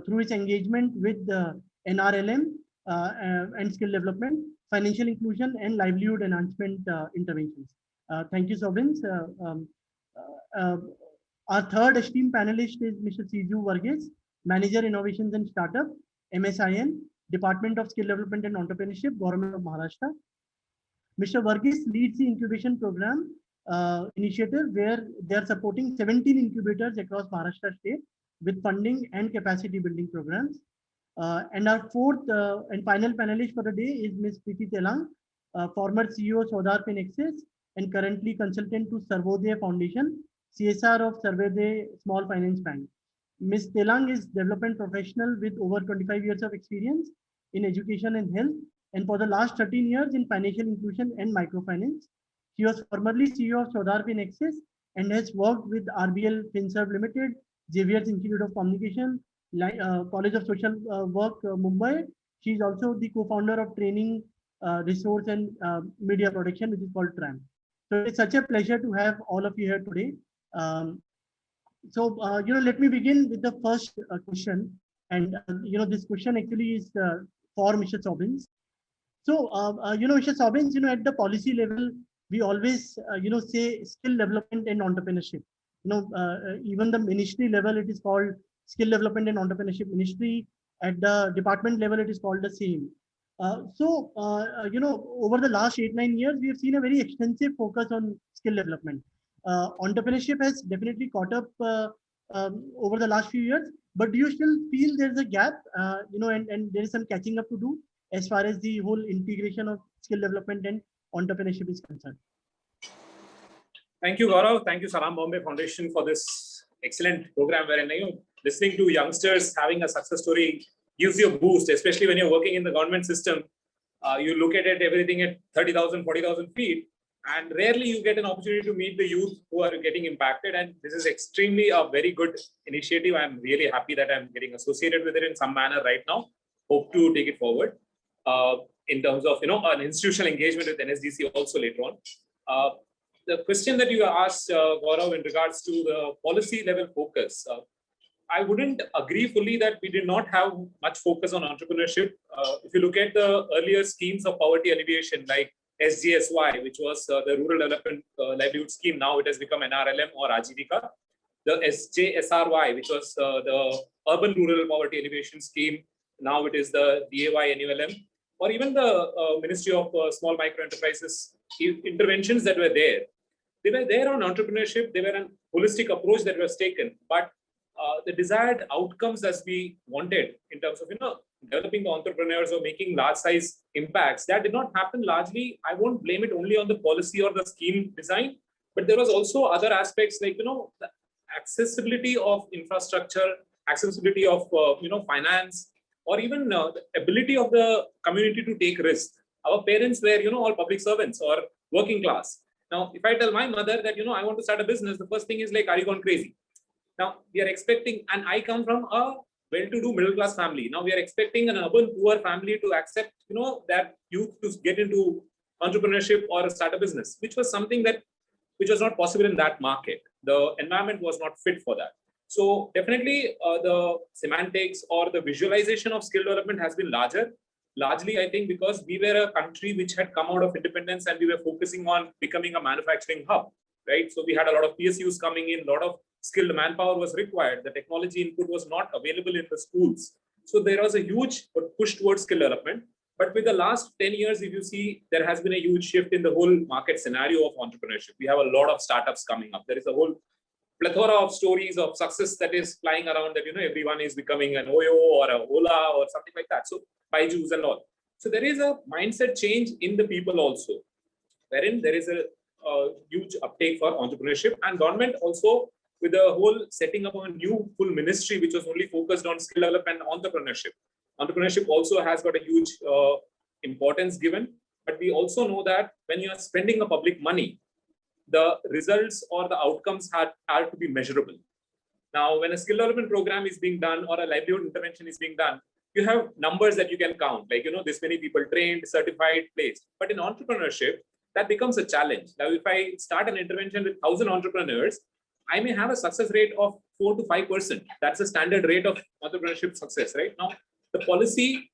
Speaker 11: through his engagement with the NRLM and skill development, financial inclusion, and livelihood enhancement interventions. Thank you, Sobin. Our third esteemed panelist is Mr. Siju Varghese, Manager Innovations and Startup, MSIN, Department of Skill Development and Entrepreneurship, Government of Maharashtra. Mr. Varghese leads the incubation program initiative where they are supporting 17 incubators across Maharashtra state with funding and capacity building programs. And our fourth and final panelist for the day is Ms. Preeti Telang, former CEO Sodar Finexis and currently consultant to Sarvodaya Foundation, CSR of Sarvodaya Small Finance Bank. Ms. Telang is development professional with over 25 years of experience in education and health, and for the last 13 years in financial inclusion and microfinance. She was formerly CEO of Sodar Finexis and has worked with RBL FinServe Limited, Xavier's Institute of Communication, College of Social Work, Mumbai. She is also the co-founder of Training Resource and Media Production, which is called TRAM. So it's such a pleasure to have all of you here today. Let me begin with the first question. And, this question actually is for Mr. Sobins. So, Mr. Sobins, at the policy level, we always, say skill development and entrepreneurship. Even the ministry level, it is called Skill Development and Entrepreneurship Ministry. At the department level, it is called the same. Over the last 8-9 years, we have seen a very extensive focus on skill development. Entrepreneurship has definitely caught up over the last few years, but do you still feel there's a gap, and there is some catching up to do as far as the whole integration of skill development and entrepreneurship is concerned?
Speaker 12: Thank you, Gaurav. Thank you, Salam Bombay Foundation, for this excellent program wherein listening to youngsters having a success story gives you a boost, especially when you're working in the government system. You look at it, everything at 30,000, 40,000 feet, and rarely you get an opportunity to meet the youth who are getting impacted. And this is extremely a very good initiative. I'm really happy that I'm getting associated with it in some manner right now. Hope to take it forward in terms of, an institutional engagement with NSDC also later on. The question that you asked, Gaurav, in regards to the policy level focus, I wouldn't agree fully that we did not have much focus on entrepreneurship. If you look at the earlier schemes of poverty alleviation, like SGSY, which was the Rural Development Livelihood Scheme, now it has become NRLM or Ajivika. The SJSRY, which was the Urban Rural Poverty Alleviation Scheme, now it is the DAY NULM, or even the Ministry of Small Micro Enterprises interventions that were there. They were there on entrepreneurship. They were a holistic approach that was taken, but the desired outcomes as we wanted in terms of developing the entrepreneurs or making large size impacts, that did not happen largely. I won't blame it only on the policy or the scheme design, but there was also other aspects like the accessibility of infrastructure, accessibility of finance, or even the ability of the community to take risks. Our parents were all public servants or working class. Now, if I tell my mother that I want to start a business, the first thing is like, are you gone crazy? Now we are expecting, and I come from a well-to-do middle-class family. Now we are expecting an urban poor family to accept, that youth to get into entrepreneurship or start a business, which was something which was not possible in that market. The environment was not fit for that. So definitely the semantics or the visualization of skill development has been largely, I think, because we were a country which had come out of independence and we were focusing on becoming a manufacturing hub. right? So we had a lot of PSUs coming in, a lot of skilled manpower was required. The technology input was not available in the schools. So there was a huge push towards skill development. But with the last 10 years, if you see, there has been a huge shift in the whole market scenario of entrepreneurship. We have a lot of startups coming up. There is a whole plethora of stories of success that is flying around that, everyone is becoming an OYO or a Ola or something like that. So Byju's and all. So there is a mindset change in the people also, wherein there is a huge uptake for entrepreneurship, and government also with the whole setting up a new full ministry, which was only focused on skill development and entrepreneurship. Entrepreneurship also has got a huge importance given, but we also know that when you are spending a public money, the results or the outcomes are to be measurable. Now, when a skill development program is being done or a livelihood intervention is being done, you have numbers that you can count, like, this many people trained, certified, placed. But in entrepreneurship, that becomes a challenge. Now, if I start an intervention with 1,000 entrepreneurs, I may have a success rate of 4 to 5%. That's the standard rate of entrepreneurship success, right? Now, the policy,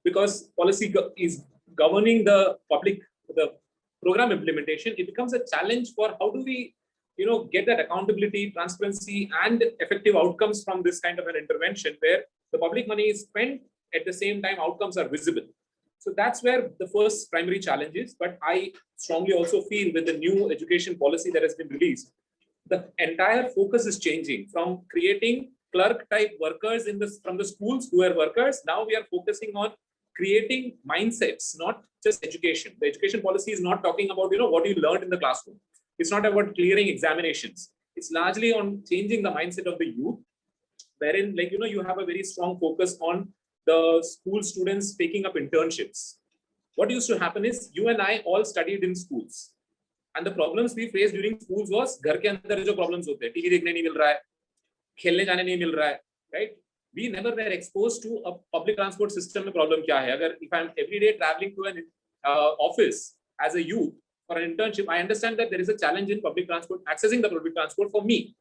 Speaker 12: because policy is governing the program implementation, it becomes a challenge for how do we, get that accountability, transparency, and effective outcomes from this kind of an intervention where the public money is spent, at the same time outcomes are visible. So that's where the first primary challenge is. But I strongly also feel with the new education policy that has been released, the entire focus is changing from creating clerk type workers from the schools who are workers. Now we are focusing on creating mindsets, not just education. The education policy is not talking about, what you learned in the classroom. It's not about clearing examinations. It's largely on changing the mindset of the youth, wherein, you have a very strong focus on the school students taking up internships. What used to happen is you and I all studied in schools. And the problems we faced during schools was घर के अंदर जो problems होते हैं, TV देखने नहीं मिल रहा है, खेलने जाने नहीं मिल रहा है, right? We never were exposed to a public transport system में problem क्या है. अगर if I'm every day traveling to an office as a youth for an internship, I understand that there is a challenge in public transport, accessing the public transport for me.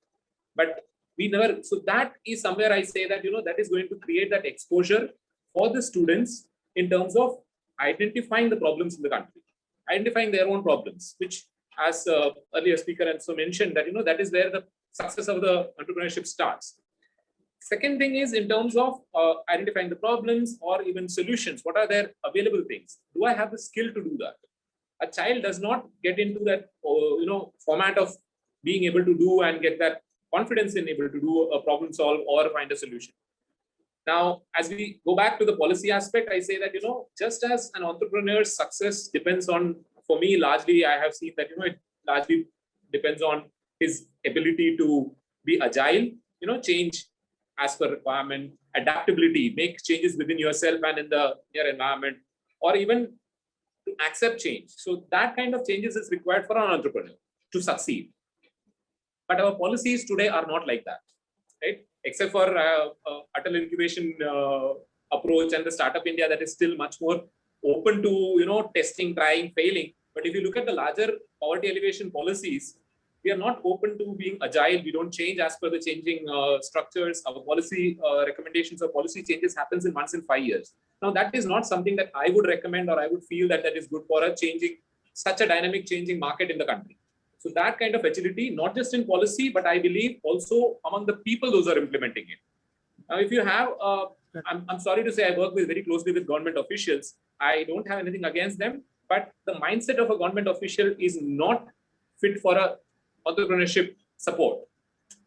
Speaker 12: But we never, so that is somewhere I say that, that is going to create that exposure for the students in terms of identifying the problems in the country, identifying their own problems, which as earlier speaker also mentioned that, that is where the success of the entrepreneurship starts. Second thing is in terms of identifying the problems or even solutions. What are their available things? Do I have the skill to do that? A child does not get into that, format of being able to do and get that confidence in able to do a problem solve or find a solution. Now, as we go back to the policy aspect, I say that, just as an entrepreneur's success depends on, for me, largely, I have seen that, it largely depends on his ability to be agile, change as per requirement, adaptability, make changes within yourself and in your environment, or even to accept change. So that kind of changes is required for an entrepreneur to succeed. But our policies today are not like that, right? Except for Atal Incubation approach and the Startup India that is still much more open to, testing, trying, failing. But if you look at the larger poverty alleviation policies, we are not open to being agile. We don't change as per the changing structures. Our policy recommendations or policy changes happens in once in 5 years. Now, that is not something that I would recommend or I would feel that is good for such a dynamic changing market in the country. So that kind of agility, not just in policy, but I believe also among the people those are implementing it. Now, if you have, I'm sorry to say I work very closely with government officials. I don't have anything against them, but the mindset of a government official is not fit for a entrepreneurship support.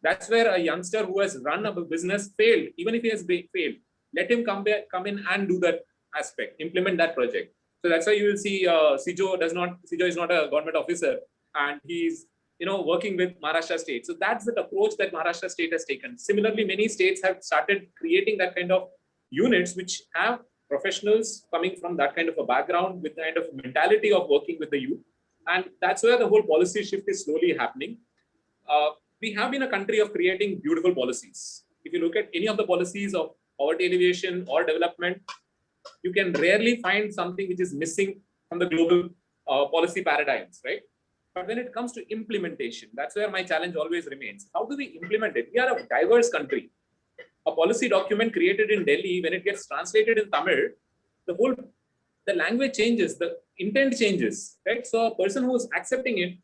Speaker 12: That's where a youngster who has run a business failed, even if he has failed, let him come in and do that aspect, implement that project. So that's why you will see Sijo is not a government officer and he's working with Maharashtra state. So that's the approach that Maharashtra state has taken. Similarly, many states have started creating that kind of units which have professionals coming from that kind of a background with the kind of mentality of working with the youth. And that's where the whole policy shift is slowly happening. We have been a country of creating beautiful policies. If you look at any of the policies of poverty alleviation or development, you can rarely find something which is missing from the global policy paradigms, right? But when it comes to implementation, that's where my challenge always remains. How do we implement it? We are a diverse country. A policy document created in Delhi, when it gets translated in Tamil, the language changes, the intent changes, right? So a person who is accepting it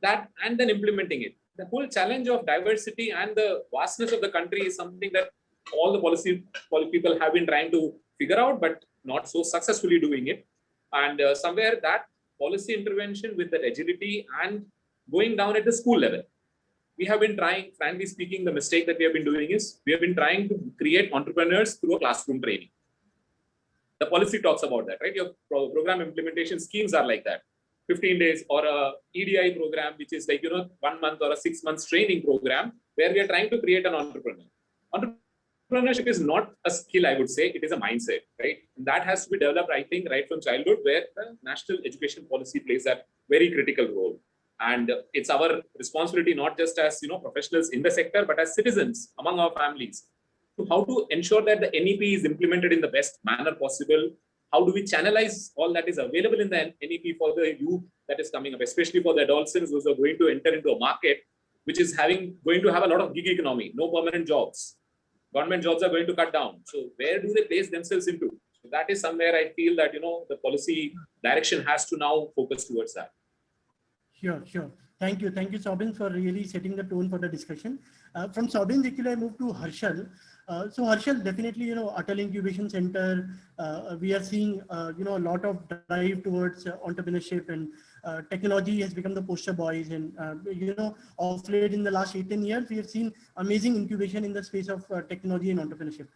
Speaker 12: that and then implementing it. The whole challenge of diversity and the vastness of the country is something that all the policy people have been trying to figure out, but not so successfully doing it. And somewhere that policy intervention with that agility and going down at the school level, we have been trying, frankly speaking, the mistake that we have been doing is we have been trying to create entrepreneurs through a classroom training. The policy talks about that, right? Your program implementation schemes are like that. 15 days or a EDI program, which is like, 1 month or a 6 months training program where we are trying to create an entrepreneur. Entrepreneurship is not a skill, I would say, it is a mindset, right? And that has to be developed, I think, right from childhood, where the national education policy plays a very critical role. And it's our responsibility, not just as professionals in the sector, but as citizens among our families, to how to ensure that the NEP is implemented in the best manner possible. How do we channelize all that is available in the NEP for the youth that is coming up, especially for the adolescents who are going to enter into a market which is going to have a lot of gig economy, no permanent jobs. Government jobs are going to cut down. So where do they place themselves into? So that is somewhere I feel that the policy direction has to now focus towards that.
Speaker 11: Sure. Thank you, Sobin, for really setting the tone for the discussion. From Sobin, actually, I move to Harshal. So Harshal, definitely, Atal Incubation Center, we are seeing, a lot of drive towards entrepreneurship, and technology has become the poster boys. And, of late in the last 18 years, we have seen amazing incubation in the space of technology and entrepreneurship.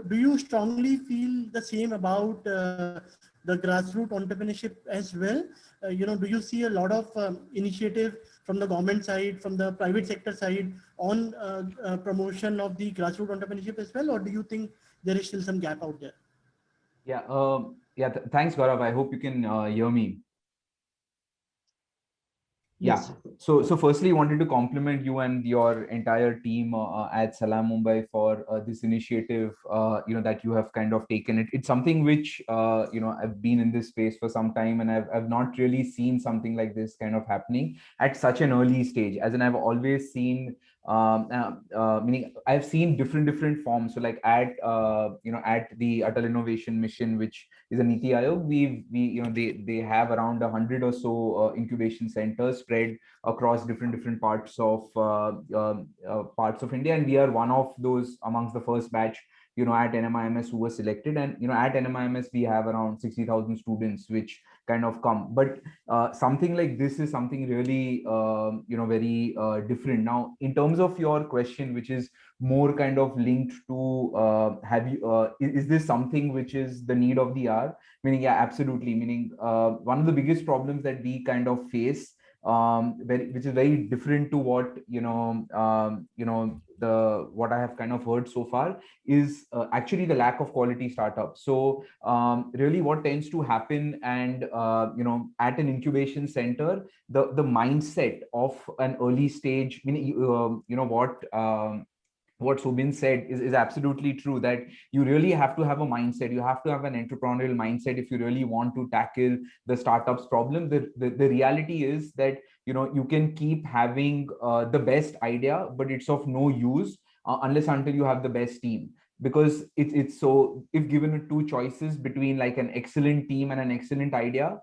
Speaker 11: Do you strongly feel the same about the grassroots entrepreneurship as well? Do you see a lot of initiative from the government side, from the private sector side on promotion of the grassroots entrepreneurship as well? Or do you think there is still some gap out there?
Speaker 13: Yeah. Thanks, Gaurav. I hope you can hear me.
Speaker 11: Yes.
Speaker 13: Yeah. So firstly, wanted to compliment you and your entire team at Salam Mumbai for this initiative, that you have kind of taken. It's something which, I've been in this space for some time, and I've not really seen something like this kind of happening at such an early stage. As in, I've always seen, meaning I've seen different forms. So like at the Atal Innovation Mission, which is a Niti Aayog, they have around 100 or so incubation centers spread across different parts of India, and we are one of those amongst the first batch at NMIMS who were selected. And at NMIMS we have around 60,000 students which kind of come, but something like this is something really very different. Now, in terms of your question, which is more kind of linked to is this something which is the need of the hour? Meaning, yeah, absolutely. Meaning, one of the biggest problems that we kind of face, which is very different to what what I have kind of heard so far, is actually the lack of quality startups. So really what tends to happen, and at an incubation center, the mindset of an early stage, meaning what Sobin said is absolutely true, that you really have to have a mindset. You have to have an entrepreneurial mindset if you really want to tackle the startups problem. The reality is that you can keep having the best idea, but it's of no use unless until you have the best team. Because it's so, if given two choices between like an excellent team and an excellent idea,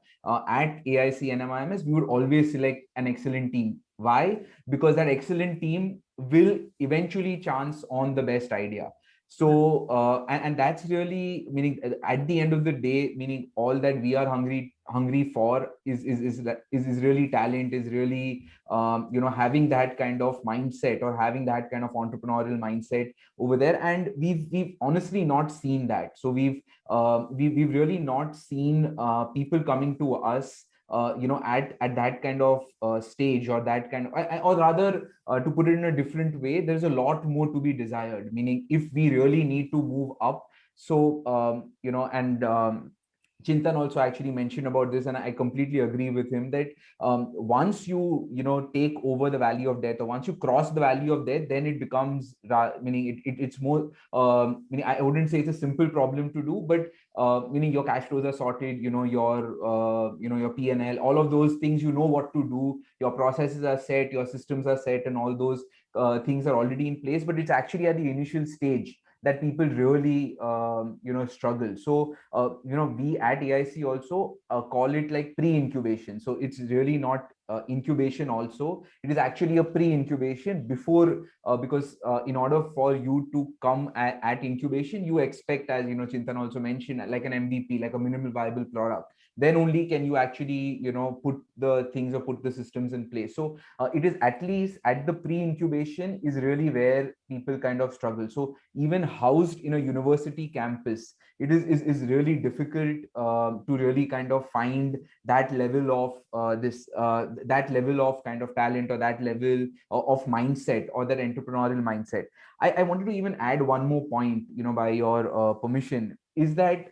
Speaker 13: at AIC NMIMS, we would always select an excellent team. Why? Because that excellent team will eventually chance on the best idea. So and that's really, meaning at the end of the day, meaning all that we are hungry for is really talent, is really having that kind of mindset, or having that kind of entrepreneurial mindset over there. And we've honestly not seen that. So we've really not seen people coming to us at that kind of stage, or that kind of, or rather, to put it in a different way, there's a lot more to be desired. Meaning, if we really need to move up, so Chintan also actually mentioned about this, and I completely agree with him that once you take over the valley of death, or once you cross the valley of death, then it becomes, meaning it's more, meaning I wouldn't say it's a simple problem to do, but meaning your cash flows are sorted, your P&L, all of those things, what to do, your processes are set, your systems are set, and all those things are already in place. But it's actually at the initial stage that people really struggle. So we at AIC also call it like pre-incubation. So it's really not incubation also. It is actually a pre-incubation before, because in order for you to come at incubation, you expect, as Chintan also mentioned, like an MVP, like a minimal viable product. Then only can you actually put the things or put the systems in place. So it is at least at the pre-incubation is really where people kind of struggle. So even housed in a university campus, it is really difficult to really kind of find that level of that level of kind of talent, or that level of mindset, or that entrepreneurial mindset. I wanted to even add one more point, by your permission, is that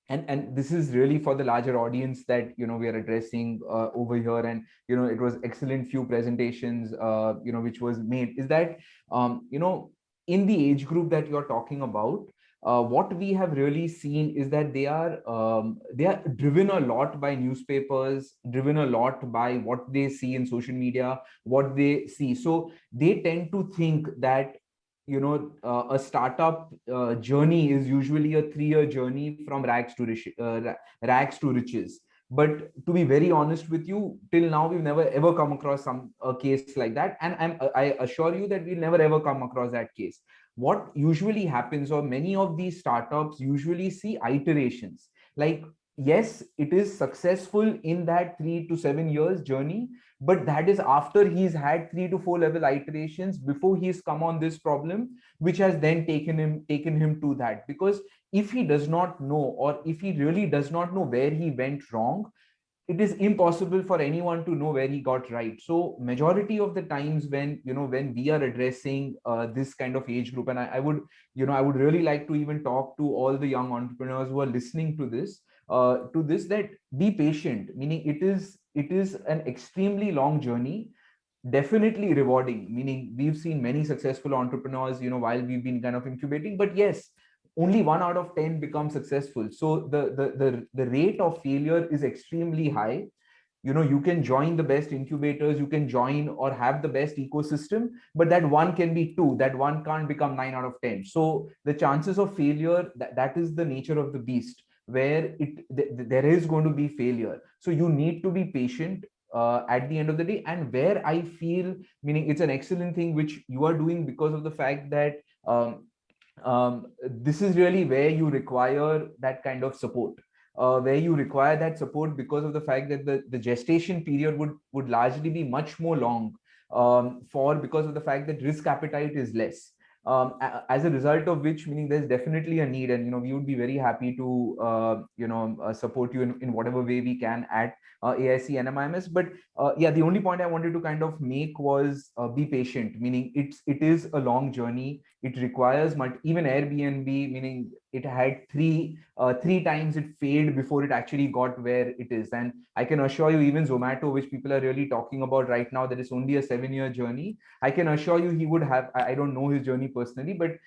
Speaker 13: and this is really for the larger audience that we are addressing over here, and it was excellent few presentations which was made, is that in the age group that you're talking about, what we have really seen is that they are driven a lot by newspapers, driven a lot by what they see in social media, what they see. So they tend to think that a startup journey is usually a 3-year journey from rags to riches. But to be very honest with you, till now we've never ever come across a case like that, and I assure you that we'll never ever come across that case. What usually happens, or many of these startups usually see iterations. Like, yes, it is successful in that 3 to 7 years journey, but that is after he's had 3 to 4 level iterations before he's come on this problem, which has then taken him to that. Because if he does not know, or if he really does not know where he went wrong, it is impossible for anyone to know where he got right. So majority of the times when we are addressing this kind of age group, and I would really like to even talk to all the young entrepreneurs who are listening to this, that be patient, meaning it is an extremely long journey, definitely rewarding, meaning we've seen many successful entrepreneurs while we've been kind of incubating, but yes, only 1 out of 10 become successful. So the rate of failure is extremely high. You can join the best incubators, you can join or have the best ecosystem, but that one can be 2, that one can't become 9 out of 10. So the chances of failure, that is the nature of the beast, where there is going to be failure. So you need to be patient at the end of the day. And where I feel, meaning it's an excellent thing which you are doing, because of the fact that this is really where you require that kind of support, where you require that support because of the fact that the gestation period would largely be much more long, because of the fact that risk appetite is less. As a result of which, meaning there's definitely a need, and we would be very happy to support you in whatever way we can at AIC NMIMS. But yeah, the only point I wanted to kind of make was be patient, meaning it is a long journey. It requires even Airbnb, meaning it had three times it failed before it actually got where it is. And I can assure you, even Zomato, which people are really talking about right now, that is only a 7-year journey. I can assure you he would have, I don't know his journey personally, but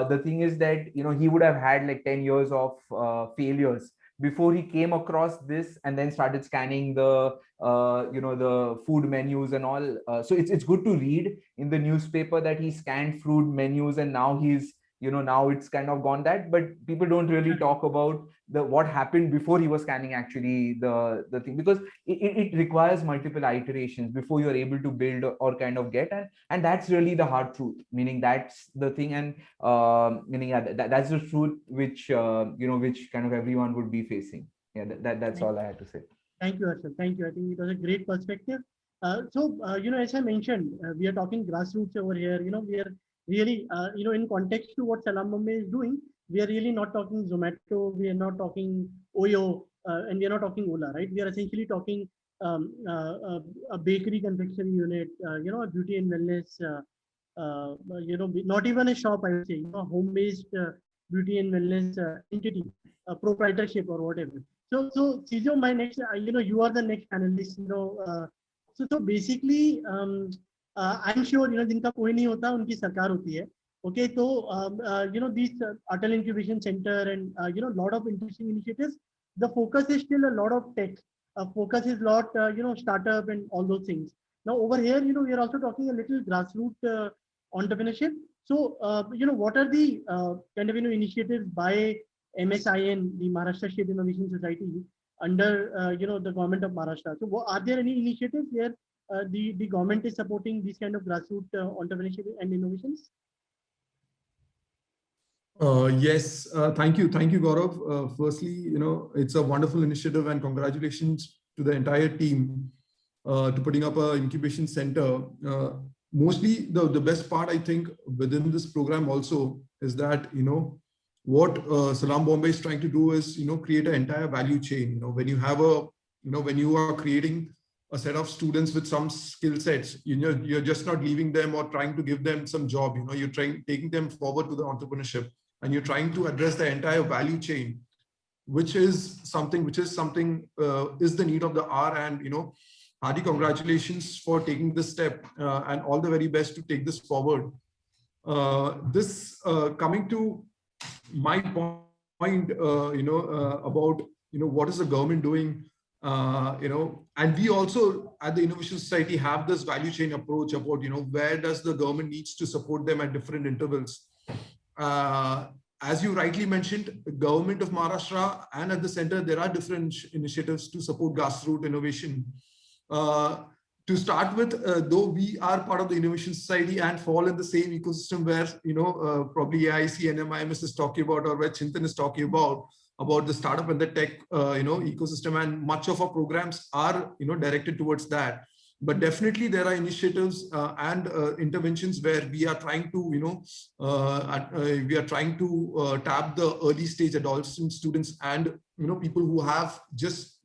Speaker 13: the thing is that, he would have had like 10 years of failures before he came across this and then started scanning the the food menus and all. So it's good to read in the newspaper that he scanned food menus and now he's now it's kind of gone that, but people don't really talk about what happened before he was scanning actually the thing, because it requires multiple iterations before you're able to build or kind of get, and that's really the hard truth, meaning that's the thing. And meaning that's the truth which which kind of everyone would be facing. Yeah, that's all I had to say.
Speaker 11: Thank you, Arshad. Thank you. I think it was a great perspective. As I mentioned, we are talking grassroots over here. We are really, in context to what Salam Bombay is doing, we are really not talking Zomato, we are not talking Oyo, and we are not talking Ola, right? We are essentially talking a bakery confectionery unit, a beauty and wellness, not even a shop, I would say, a home-based beauty and wellness entity, proprietorship or whatever. So Sijo, my next, you are the next panelist, so basically, I'm sure जिनका कोई नहीं होता उनकी सरकार होती है. Okay, so these Atal Incubation Center and lot of interesting initiatives. The focus is still a lot of tech. Focus is lot startup and all those things. Now over here, we are also talking a little grassroots entrepreneurship. So what are the kind of initiatives by MSIN, the Maharashtra State Innovation Society, under the government of Maharashtra. So are there any initiatives where the government is supporting these kind of grassroots entrepreneurship and innovations?
Speaker 14: Yes, thank you, Gaurav. Firstly, it's a wonderful initiative, and congratulations to the entire team to putting up an incubation center. Mostly, the best part I think within this program also is that what Salam Bombay is trying to do is create an entire value chain. When you have when you are creating a set of students with some skill sets, you're just not leaving them or trying to give them some job. You're taking them forward to the entrepreneurship, and you're trying to address the entire value chain, which is something is the need of the hour. And hearty congratulations for taking this step, and all the very best to take this forward. Coming to my point, about what is the government doing, and we also at the Innovation Society have this value chain approach about where does the government needs to support them at different intervals. As you rightly mentioned, the government of Maharashtra and at the center, there are different initiatives to support grassroots innovation. To start with, though we are part of the Innovation Society and fall in the same ecosystem where, probably AIC and MIMS is talking about, or where Chintan is talking about the startup and the tech, ecosystem, and much of our programs are, directed towards that. But definitely there are initiatives and interventions where we are trying to, tap the early stage adolescent students and, people who have just,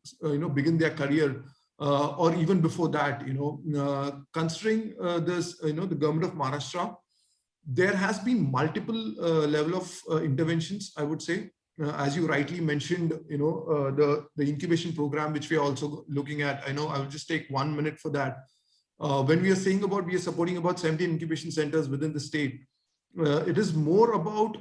Speaker 14: begin their career. Or even before that, considering this, the government of Maharashtra, there has been multiple level of interventions, I would say. As you rightly mentioned, the incubation program, which we are also looking at. I will just take 1 minute for that. When we are saying about, we are supporting about 17 incubation centers within the state. It is more about,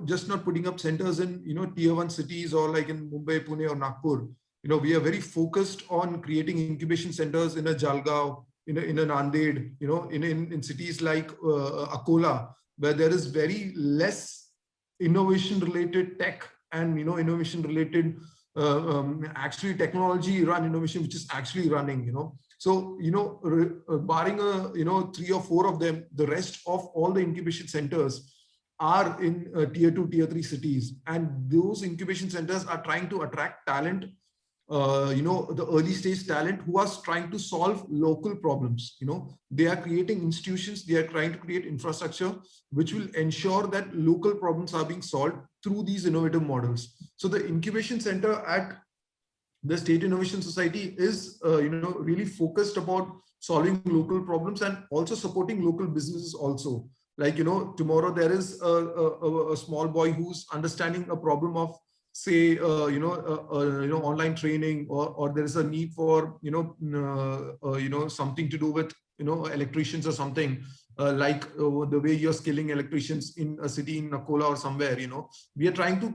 Speaker 14: just not putting up centers in, tier 1 cities or like in Mumbai, Pune or Nagpur. We are very focused on creating incubation centers in a Jalgaon, in a Nanded, in cities like Akola, where there is very less innovation related tech and, innovation related, actually technology run innovation, which is actually running, So, barring 3 or 4 of them, the rest of all the incubation centers are in tier 2, tier 3 cities. And those incubation centers are trying to attract talent, the early stage talent who are trying to solve local problems. They are creating institutions, they are trying to create infrastructure, which will ensure that local problems are being solved through these innovative models. So the incubation center at the State Innovation Society is, really focused about solving local problems and also supporting local businesses also. Like, tomorrow there is a small boy who's understanding a problem of, say, online training, or there is a need for, something to do with, electricians or something, like the way you're skilling electricians in a city in Akola or somewhere, we are trying to,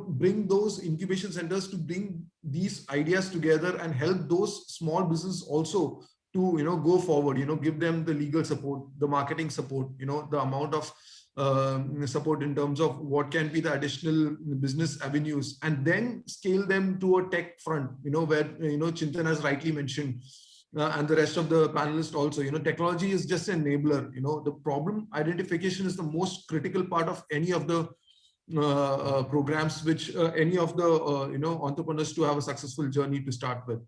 Speaker 14: bring those incubation centers to bring these ideas together and help those small businesses also to, go forward, give them the legal support, the marketing support, the amount of support in terms of what can be the additional business avenues, and then scale them to a tech front, where, Chintan has rightly mentioned, and the rest of the panelists also, technology is just an enabler. The problem identification is the most critical part of any of the programs, which any of the, entrepreneurs to have a successful journey to start with.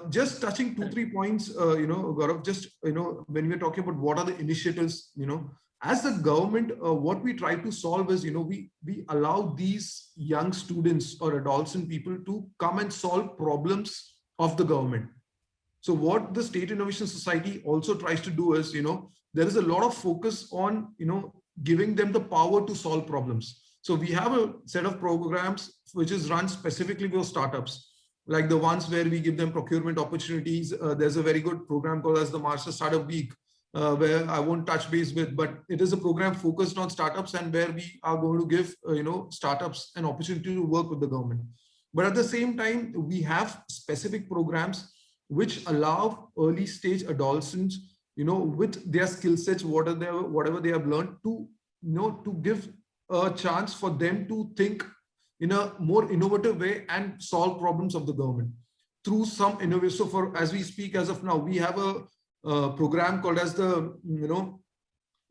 Speaker 14: Just touching 2-3 points, Gaurav, just, when we're talking about what are the initiatives, as the government, what we try to solve is, we allow these young students or adolescent people to come and solve problems of the government. So what the State Innovation Society also tries to do is, there is a lot of focus on, giving them the power to solve problems. So we have a set of programs which is run specifically for startups, like the ones where we give them procurement opportunities. There's a very good program called as the Maharashtra Startup Week, where I won't touch base with, but it is a program focused on startups and where we are going to give, startups an opportunity to work with the government. But at the same time, we have specific programs which allow early stage adolescents, with their skill sets, whatever they have learned, to, to give a chance for them to think, in a more innovative way and solve problems of the government through some innovation. So for, as we speak, as of now, we have a program called as the,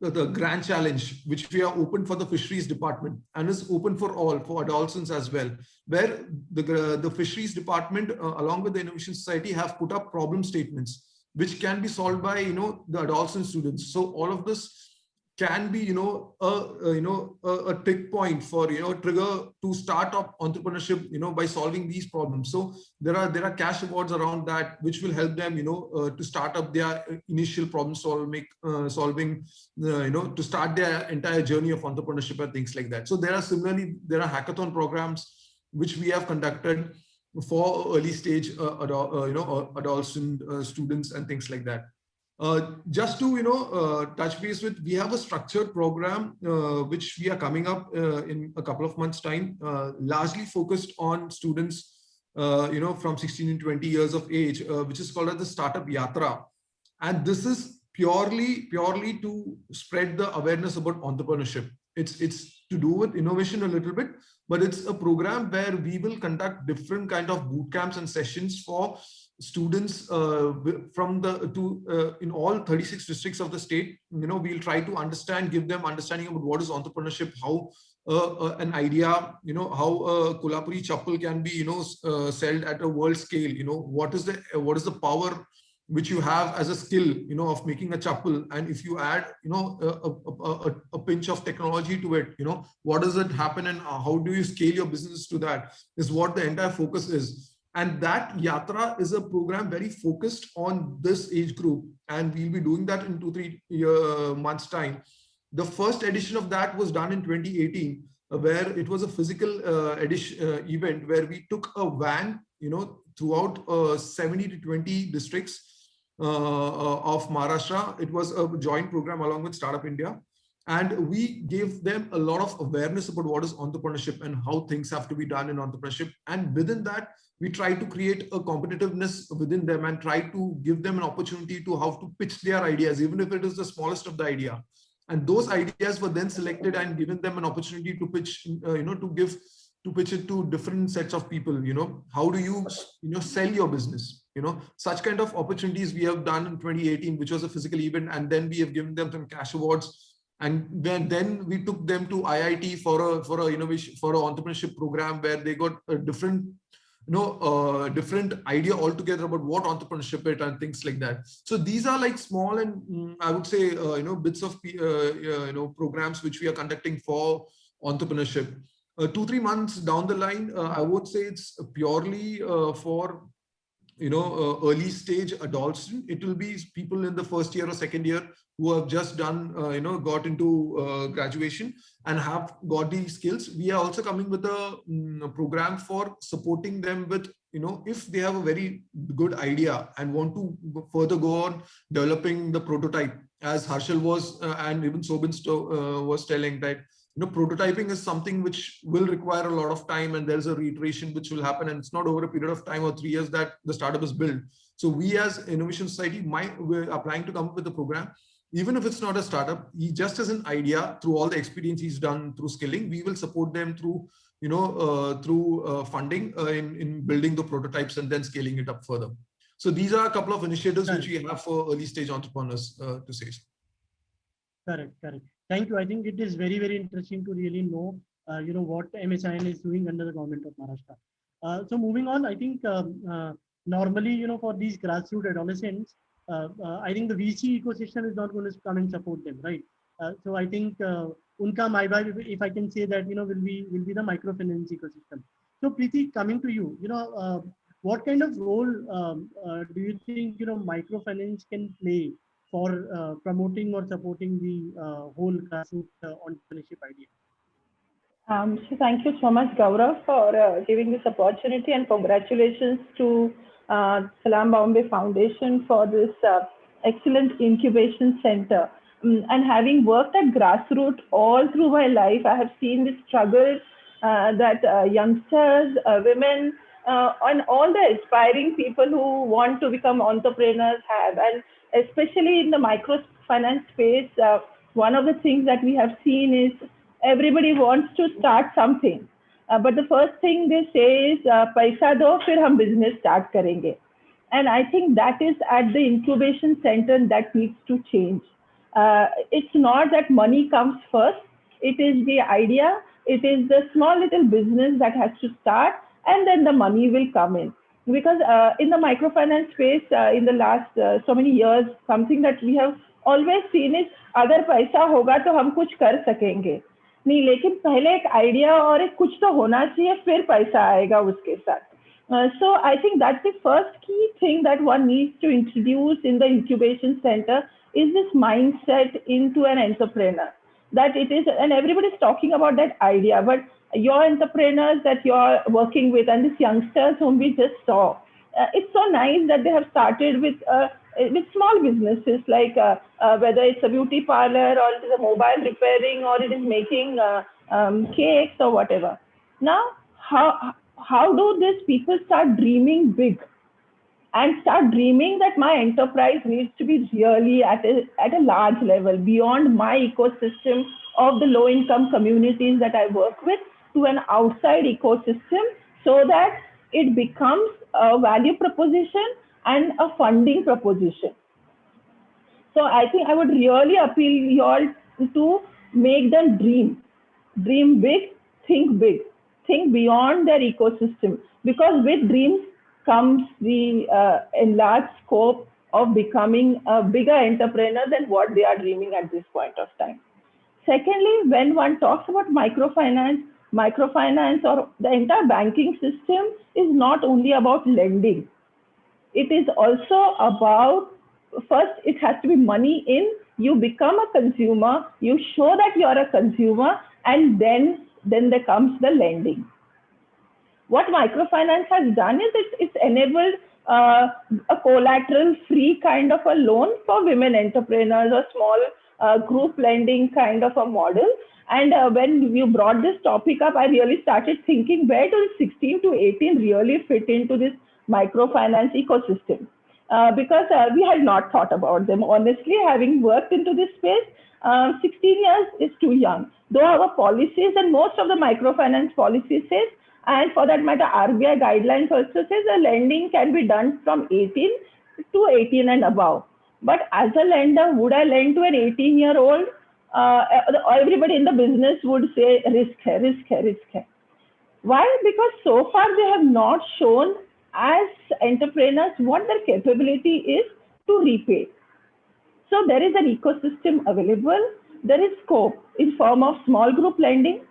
Speaker 14: the Grand Challenge, which we are open for the fisheries department and is open for all, for adolescents as well, where the fisheries department along with the Innovation Society have put up problem statements which can be solved by the adolescent students. So all of this can be a tick point for trigger to start up entrepreneurship by solving these problems. So there are cash awards around that which will help them to start up their initial problem solving to start their entire journey of entrepreneurship and things like that. So there are hackathon programs which we have conducted for early stage adolescent students and things like that. Just to touch base with, we have a structured program which we are coming up in a couple of months' time, largely focused on students from 16 to 20 years of age, which is called as the Startup Yatra. And this is purely to spread the awareness about entrepreneurship. It's to do with innovation a little bit, but it's a program where we will conduct different kind of boot camps and sessions for students in all 36 districts of the state. We'll try to give them understanding about what is entrepreneurship, how an idea, how a Kolhapuri chappal can be, sold at a world scale. What is the power which you have as a skill, of making a chappal, and if you add, a pinch of technology to it, what does it happen, and how do you scale your business to that? Is what the entire focus is. And that Yatra is a program very focused on this age group, and we'll be doing that in 2-3 months' time. The first edition of that was done in 2018, where it was a physical event where we took a van, throughout 70 to 20 districts of Maharashtra. It was a joint program along with Startup India. And we gave them a lot of awareness about what is entrepreneurship and how things have to be done in entrepreneurship. And within that, we try to create a competitiveness within them and try to give them an opportunity to how to pitch their ideas, even if it is the smallest of the idea. And those ideas were then selected and given them an opportunity to pitch, to pitch it to different sets of people. How do you, sell your business? Such kind of opportunities we have done in 2018, which was a physical event, and then we have given them some cash awards. And then we took them to IIT for a innovation, for an entrepreneurship program where they got a different idea altogether about what entrepreneurship is and things like that. So these are like small and I would say bits of programs which we are conducting for entrepreneurship. 2-3 months down the line, I would say it's purely for early stage adults. It will be people in the first year or second year who have just done, got into graduation and have got these skills. We are also coming with a program for supporting them with, if they have a very good idea and want to further go on developing the prototype, as Harshal was and even Sobin was telling that, prototyping is something which will require a lot of time, and there's a reiteration which will happen, and it's not over a period of time or 3 years that the startup is built. So we as Innovation Society we're applying to come up with a program, even if it's not a startup, he just has an idea through all the experience he's done through skilling. We will support them through, funding in building the prototypes and then scaling it up further. So these are a couple of initiatives which we have for early stage entrepreneurs to say.
Speaker 11: Correct. Thank you. I think it is very, very interesting to really know, what MSIN is doing under the government of Maharashtra. So moving on, I think normally, for these grassroots adolescents, I think the VC ecosystem is not going to come and support them, right? So I think Unka Maiba, if I can say that, will be the microfinance ecosystem. So Preeti, coming to you, what kind of role do you think, microfinance can play for promoting or supporting the whole grassroots entrepreneurship idea?
Speaker 15: So thank you so much, Gaurav, for giving this opportunity, and congratulations to Salam Bombay Foundation for this excellent incubation center. And having worked at grassroots all through my life, I have seen the struggles that youngsters, women, and all the aspiring people who want to become entrepreneurs have. And especially in the microfinance space, one of the things that we have seen is everybody wants to start something. but the first thing they say is paisa do, fir hum business start karenge. And I think that is at the incubation center that needs to change. It's not that money comes first. It is the idea. It is the small little business that has to start, and then the money will come in. Because in the microfinance space, in the last so many years, something that we have always seen is, अगर पैसा होगा तो हम कुछ कर सकेंगे. नहीं, लेकिन पहले एक आइडिया और एक कुछ तो होना चाहिए, फिर पैसा आएगा उसके साथ. So I think that's the first key thing that one needs to introduce in the incubation center is this mindset into an entrepreneur. That it is, and everybody's talking about that idea, but your entrepreneurs that you're working with and these youngsters whom we just saw, it's so nice that they have started with small businesses like whether it's a beauty parlor or it is a mobile repairing or it is making cakes or whatever. Now, how do these people start dreaming big and start dreaming that my enterprise needs to be really at a large level beyond my ecosystem of the low income communities that I work with to an outside ecosystem, so that it becomes a value proposition and a funding proposition. So I think I would really appeal you all to make them dream big, think beyond their ecosystem, because with dreams comes the enlarged scope of becoming a bigger entrepreneur than what they are dreaming at this point of time. Secondly, when one talks about microfinance or the entire banking system is not only about lending. It is also about, first, it has to be money in, you become a consumer, you show that you're a consumer, and then there comes the lending. What microfinance has done is it's enabled a collateral-free kind of a loan for women entrepreneurs or small group lending kind of a model. And when you brought this topic up, I really started thinking, where does 16 to 18 really fit into this microfinance ecosystem? Because we had not thought about them. Honestly, having worked into this space, 16 years is too young. Though our policies and most of the microfinance policies says, and for that matter, RBI guidelines also says the lending can be done from 18 to 18 and above. But as a lender, would I lend to an 18-year-old? Everybody in the business would say risk hai. Why? Because so far they have not shown as entrepreneurs what their capability is to repay. So there is an ecosystem available. There is scope in form of small group lending,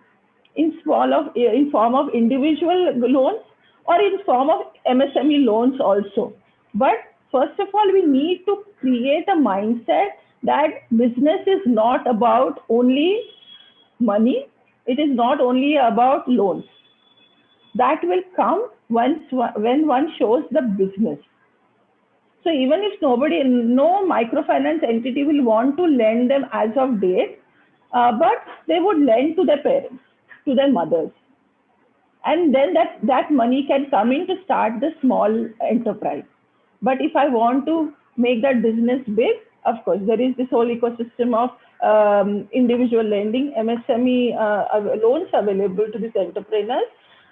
Speaker 15: in form of individual loans, or in form of MSME loans also. But first of all, we need to create a mindset that business is not about only money. It is not only about loans. That will come when one shows the business. So even if no microfinance entity will want to lend them as of date, but they would lend to their parents, to their mothers. And then that money can come in to start the small enterprise. But if I want to make that business big, of course, there is this whole ecosystem of individual lending, MSME loans available to these entrepreneurs.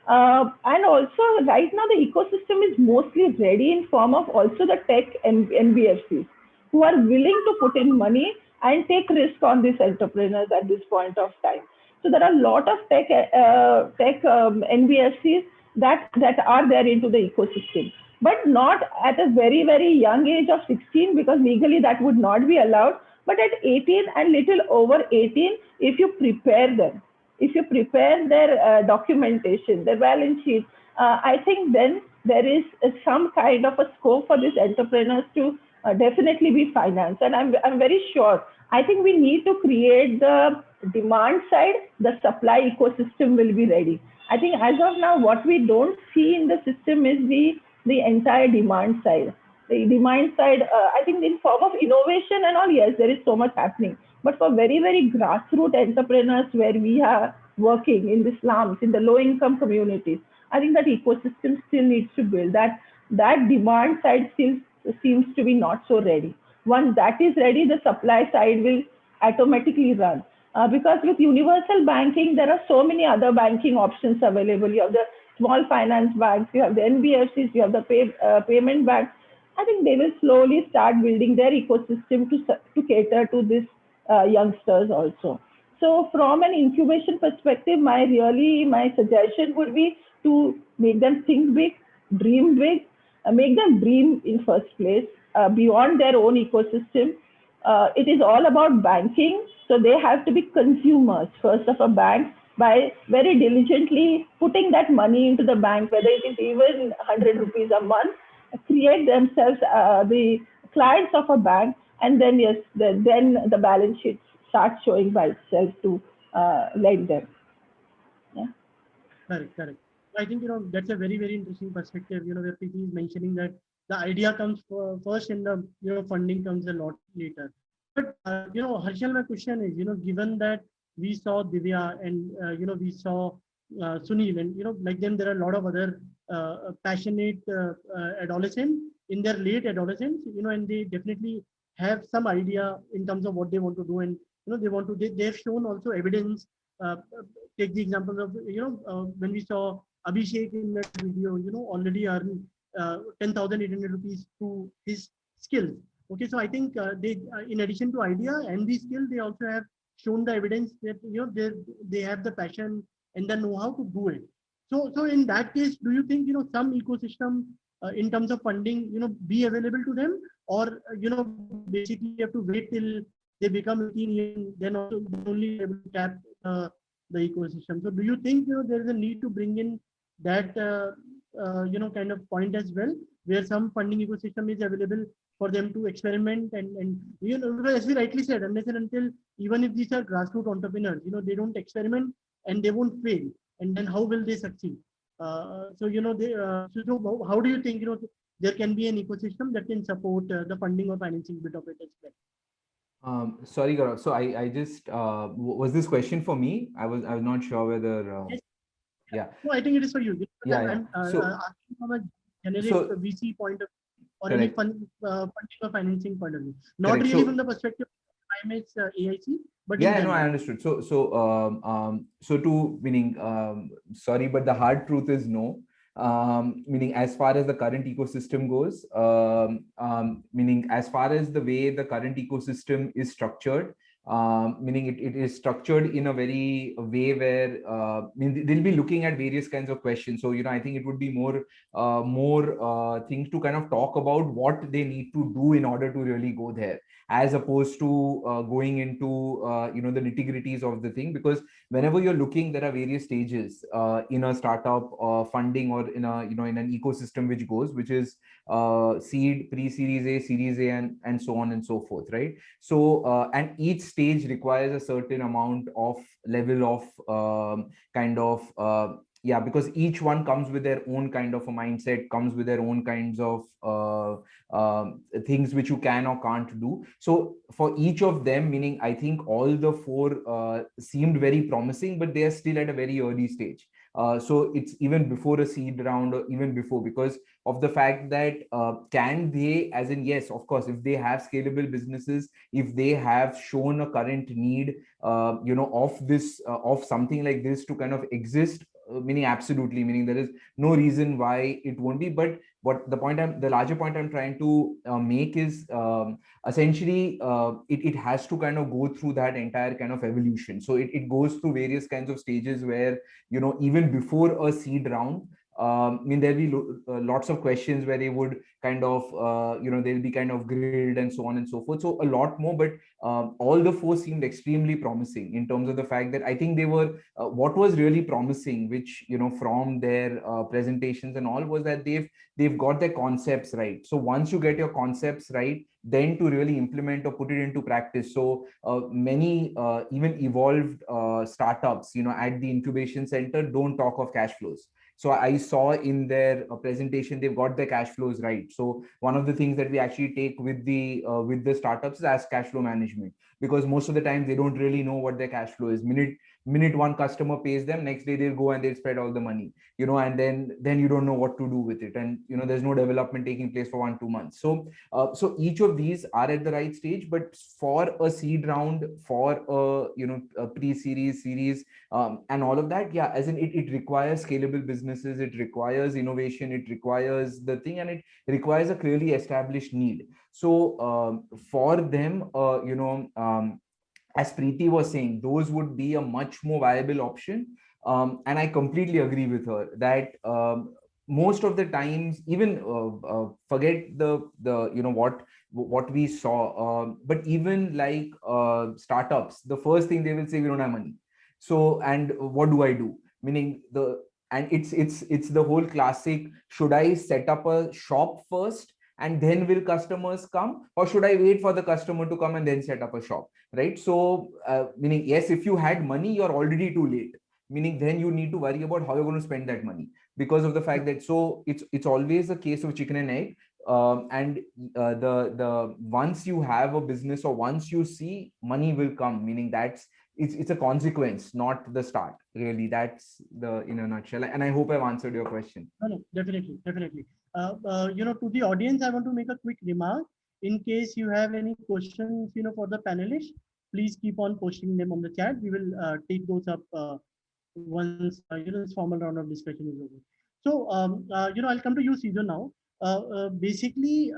Speaker 15: And also right now the ecosystem is mostly ready in form of also the tech NBFCs who are willing to put in money and take risk on these entrepreneurs at this point of time. So there are a lot of tech NBFCs that are there into the ecosystem, but not at a very, very young age of 16, because legally that would not be allowed. But at 18 and little over 18, if you prepare them, if you prepare their documentation, their balance sheet, I think then there is some kind of a scope for these entrepreneurs to definitely be financed. And I'm very sure, I think we need to create the demand side, the supply ecosystem will be ready. I think as of now, what we don't see in the system is the entire demand side. The demand side, I think in form of innovation and all, yes, there is so much happening. But for very, very grassroots entrepreneurs where we are working in the slums, in the low income communities, I think that ecosystem still needs to build. That demand side still seems to be not so ready. Once that is ready, the supply side will automatically run. Because with universal banking, there are so many other banking options available. You have the small finance banks, you have the NBFCs, you have the payment banks. I think they will slowly start building their ecosystem to cater to these youngsters also. So from an incubation perspective, my suggestion would be to make them think big, dream big, make them dream in first place, beyond their own ecosystem. It is all about banking. So they have to be consumers first of a bank by very diligently putting that money into the bank, whether it is even 100 rupees a month, create themselves the clients of a bank, and then yes, then the balance sheet starts showing by itself to lend them. Yeah.
Speaker 11: Correct. I think, that's a very, very interesting perspective, where Preeti is mentioning that the idea comes first and the, funding comes a lot later. But, Harshal, my question is, given that we saw Divya and, we saw Sunil, and, like them, there are a lot of other passionate adolescents in their late adolescence, and they definitely have some idea in terms of what they want to do. And, they've shown also evidence. Take the example of, when we saw Abhishek in that video, already earn 10,800 rupees through his skills. Okay, so I think they, in addition to idea and the skill, they also have shown the evidence that they have the passion and the know-how to do it. So in that case, do you think some ecosystem in terms of funding be available to them, or basically you have to wait till they become 18 years, then also only able to tap the ecosystem? So do you think there is a need to bring in that kind of point as well, where some funding ecosystem is available for them to experiment and as we rightly said, unless and until, even if these are grassroots entrepreneurs, they don't experiment and they won't fail, and then how will they succeed? So how do you think there can be an ecosystem that can support the funding or financing bit of it as well?
Speaker 13: Sorry, Gaurav. So I just was this question for me? I was not sure whether.
Speaker 11: Yes.
Speaker 13: Yeah.
Speaker 11: No, I think it is for you.
Speaker 13: Yeah.
Speaker 11: I'm asking from a generic VC point of, or
Speaker 13: correct.
Speaker 11: any funding or financing point of view, not
Speaker 13: Correct.
Speaker 11: really
Speaker 13: So,
Speaker 11: from the perspective of IMH AIC, but
Speaker 13: yeah, no, I understood. So to meaning, sorry, but the hard truth is no. Meaning, as far as the current ecosystem goes, meaning as far as the way the current ecosystem is structured, meaning it is structured in a way where they'll be looking at various kinds of questions. So I think it would be more things to kind of talk about what they need to do in order to really go there, as opposed to going into the nitty-gritties of the thing. Because whenever you're looking, there are various stages in a startup funding, or in a in an ecosystem which is seed, pre-series A, series A, and so on and so forth, right? So and each stage requires a certain amount of level of yeah, because each one comes with their own kind of a mindset, comes with their own kinds of things which you can or can't do. So for each of them, meaning I think all the four seemed very promising, but they are still at a very early stage. So it's even before a seed round, or even before, because of the fact that can they, as in, yes, of course, if they have scalable businesses, if they have shown a current need, of this, of something like this to kind of exist, meaning absolutely, meaning there is no reason why it won't be. But what the larger point I'm trying to make is essentially it has to kind of go through that entire kind of evolution. So it goes through various kinds of stages where, even before a seed round, there'll be lots of questions where they would kind of, they'll be kind of grilled and so on and so forth. So a lot more, but all the four seemed extremely promising in terms of the fact that I think they were, what was really promising, which, from their presentations and all, was that they've got their concepts right. So once you get your concepts right, then to really implement or put it into practice. So many even evolved startups, at the incubation center don't talk of cash flows. So I saw in their presentation, they've got their cash flows right. So one of the things that we actually take with the startups is as cash flow management. because most of the time they don't really know what their cash flow is. Minute one customer pays them, next day they'll go and they'll spread all the money, and then you don't know what to do with it, and there's no development taking place for 1-2 months. So each of these are at the right stage, but for a seed round, for a pre-series, series, and all of that, yeah, as in it requires scalable businesses, it requires innovation, it requires the thing, and it requires a clearly established need. So for them, as Preeti was saying, those would be a much more viable option. And I completely agree with her that most of the times, even forget the what we saw, but even like startups, the first thing they will say, we don't have money. So, and what do I do? Meaning it's the whole classic, should I set up a shop first and then will customers come, or should I wait for the customer to come and then set up a shop, right? So meaning, yes, if you had money, you're already too late, meaning then you need to worry about how you're going to spend that money, because of the fact that, so it's always a case of chicken and egg. And the once you have a business, or once you see, money will come, meaning it's a consequence, not the start, really. That's the, in a nutshell. And I hope I've answered your question.
Speaker 11: No, definitely. To the audience, I want to make a quick remark. In case you have any questions, for the panelists, please keep on posting them on the chat. We will take those up once this formal round of discussion is over. So I'll come to you, Cesar, now. Basically,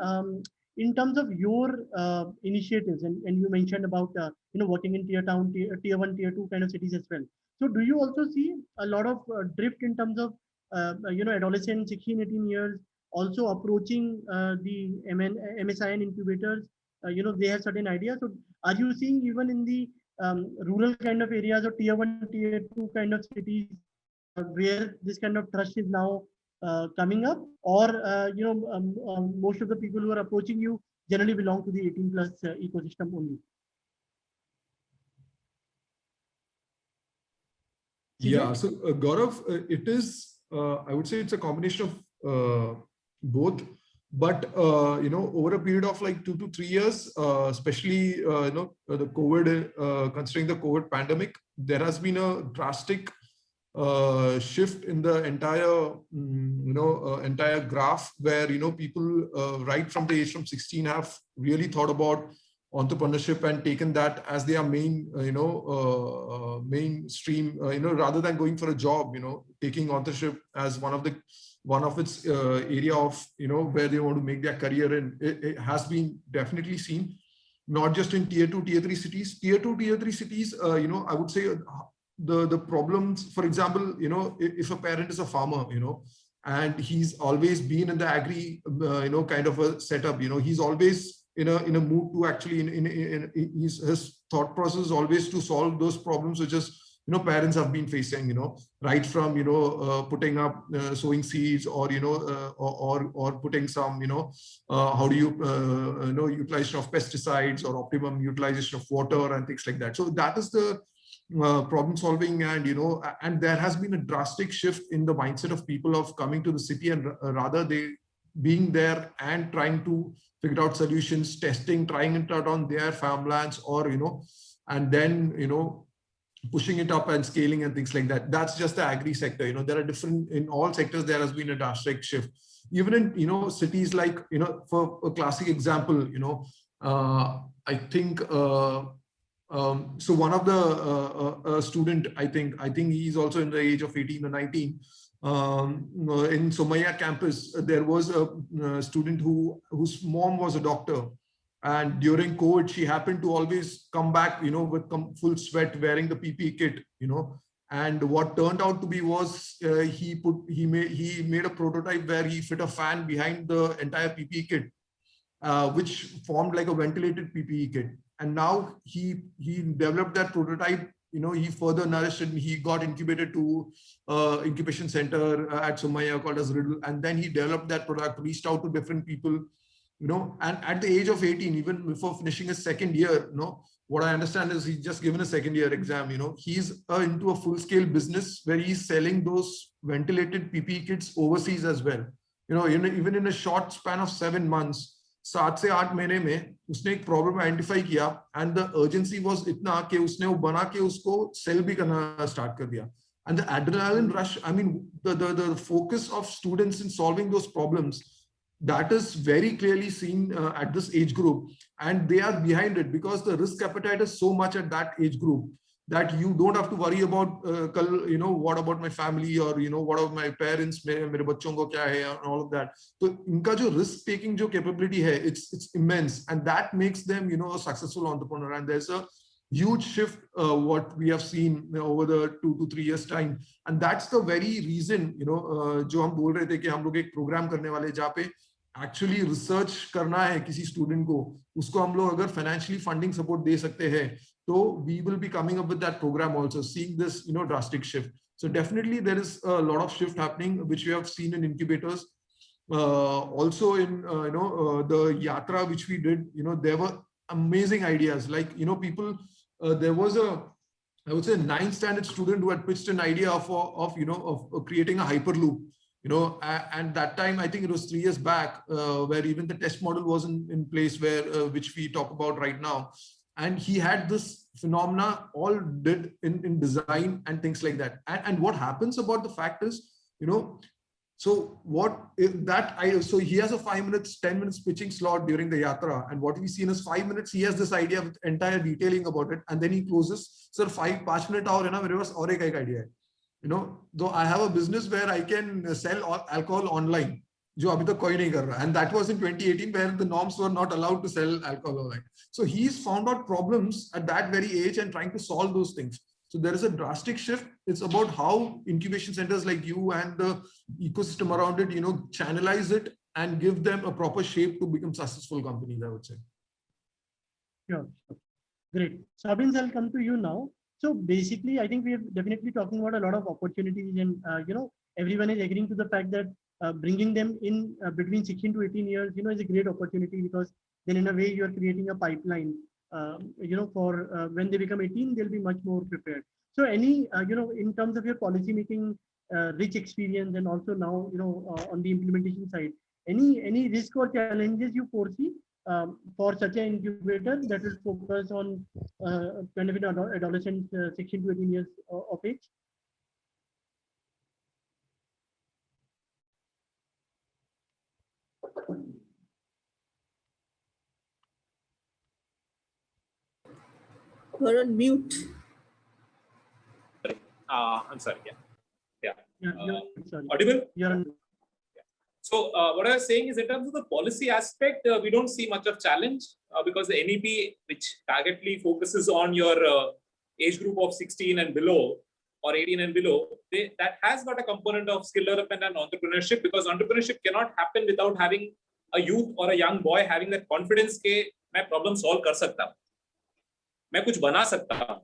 Speaker 11: in terms of your initiatives, and you mentioned about working in tier 1, tier 2 kind of cities as well. So do you also see a lot of drift in terms of adolescents 16, 18 years also approaching the MSIN incubators? They have certain ideas. So are you seeing even in the rural kind of areas, or tier 1, tier 2 kind of cities, where this kind of trust is now coming up, or most of the people who are approaching you generally belong to the 18+ ecosystem only?
Speaker 14: Yeah, so Gaurav, it is, I would say it's a combination of both, but over a period of like 2 to 3 years, especially the COVID, considering the COVID pandemic, there has been a drastic shift in the entire entire graph, where people right from the age from 16 have really thought about entrepreneurship and taken that as their main mainstream, rather than going for a job, taking entrepreneurship as one of its area of where they want to make their career in. It has been definitely seen, not just in tier 2, tier 3 cities. Tier 2, tier 3 cities, I would say the problems, for example, if a parent is a farmer, and he's always been in the agri kind of a setup, he's always in a mood to actually his thought process is always to solve those problems which is parents have been facing, right from putting up sowing seeds, or or putting some how do you utilization of pesticides, or optimum utilization of water and things like that. So that is the problem solving, and and there has been a drastic shift in the mindset of people of coming to the city, and rather they being there and trying to figure out solutions, testing, trying it out on their farmlands, or and then pushing it up and scaling and things like that. That's just the agri sector. There are different, in all sectors there has been a drastic shift. Even in cities like, for a classic example, I think so one of the student, I think he's also in the age of 18 or 19. In Somaiya campus, there was a student whose mom was a doctor, and during COVID, she happened to always come back, with full sweat, wearing the PPE kit, and what turned out to be was he made a prototype where he fit a fan behind the entire PPE kit, which formed like a ventilated PPE kit. And now he developed that prototype. He further nourished it, and he got incubated to incubation center at Somaiya called as Riddle. And then he developed that product, reached out to different people, and at the age of 18, even before finishing his second year, what I understand is he's just given a second year exam, he's into a full scale business where he's selling those ventilated PPE kits overseas as well. Even in a short span of 7 months, 7 से 8 महीने में उसने एक problem identify किया and the urgency was इतना कि उसने वो बना के उसको सेल भी करना स्टार्ट कर दिया. And the adrenaline rush, I mean, the focus of students in solving those problems, that is very clearly seen at this age group, and they are behind it because the risk appetite is so much at that age group that you don't have to worry about what about my family, or what about my parents, mere bachchon ko kya hai, and all of that. So inka jo risk taking jo capability hai, it's immense, and that makes them a successful entrepreneur. And there's a huge shift what we have seen over the 2 to 3 years time, and that's the very reason जो हम बोल रहे थे कि हम लोग एक programme करने वाले जहाँ पे एक्चुअली रिसर्च करना है किसी स्टूडेंट को, उसको हम लोग अगर फाइनेंशियली फंडिंग सपोर्ट दे सकते हैं तो we will be coming up with that program also, seeing this drastic shift. So definitely there is a lot of shift happening which we have seen in incubators. Also in the yatra which we did, there were amazing ideas, like people. There was I would say 9th standard student who had pitched an idea of creating a hyperloop, and that time I think it was 3 years back, where even the test model wasn't in place, where which we talk about right now, and he had this phenomena all did in design and things like that. And what happens about the fact is, so what if that so he has a 5 minutes 10 minutes pitching slot during the yatra, and what we see in his 5 minutes he has this idea with entire detailing about it, and then he closes, sir 5 minutes और है ना मेरे पास और एक idea है, though I have a business where I can sell alcohol online, जो अभी तक कोई नहीं कर रहा, and that was in 2018 where the norms were not allowed to sell alcohol online. So he's found out problems at that very age and trying to solve those things. So there is a drastic shift. It's about how incubation centers like you and the ecosystem around it, channelize it and give them a proper shape to become successful companies, I would say.
Speaker 11: Sure. Great. Sabin, I'll come to you now. So basically, I think we are definitely talking about a lot of opportunities, and everyone is agreeing to the fact that bringing them in between 16 to 18 years, is a great opportunity, because then in a way you are creating a pipeline. For when they become 18, they'll be much more prepared. So any, in terms of your policy making rich experience, and also now, on the implementation side, any risk or challenges you foresee for such an incubator that will focus on kind of adolescents 16 to 18 years of age?
Speaker 2: You're on mute.
Speaker 12: I'm sorry. Audible?
Speaker 11: Yeah.
Speaker 12: So what I was saying is, in terms of the policy aspect, we don't see much of challenge because the NEP, which targetly focuses on your age group of 16 and below or 18 and below, that has got a component of skill development and entrepreneurship, because entrepreneurship cannot happen without having a youth or a young boy having that confidence के मैं problem solve कर सकता हूँ, मैं कुछ बना सकता हूँ.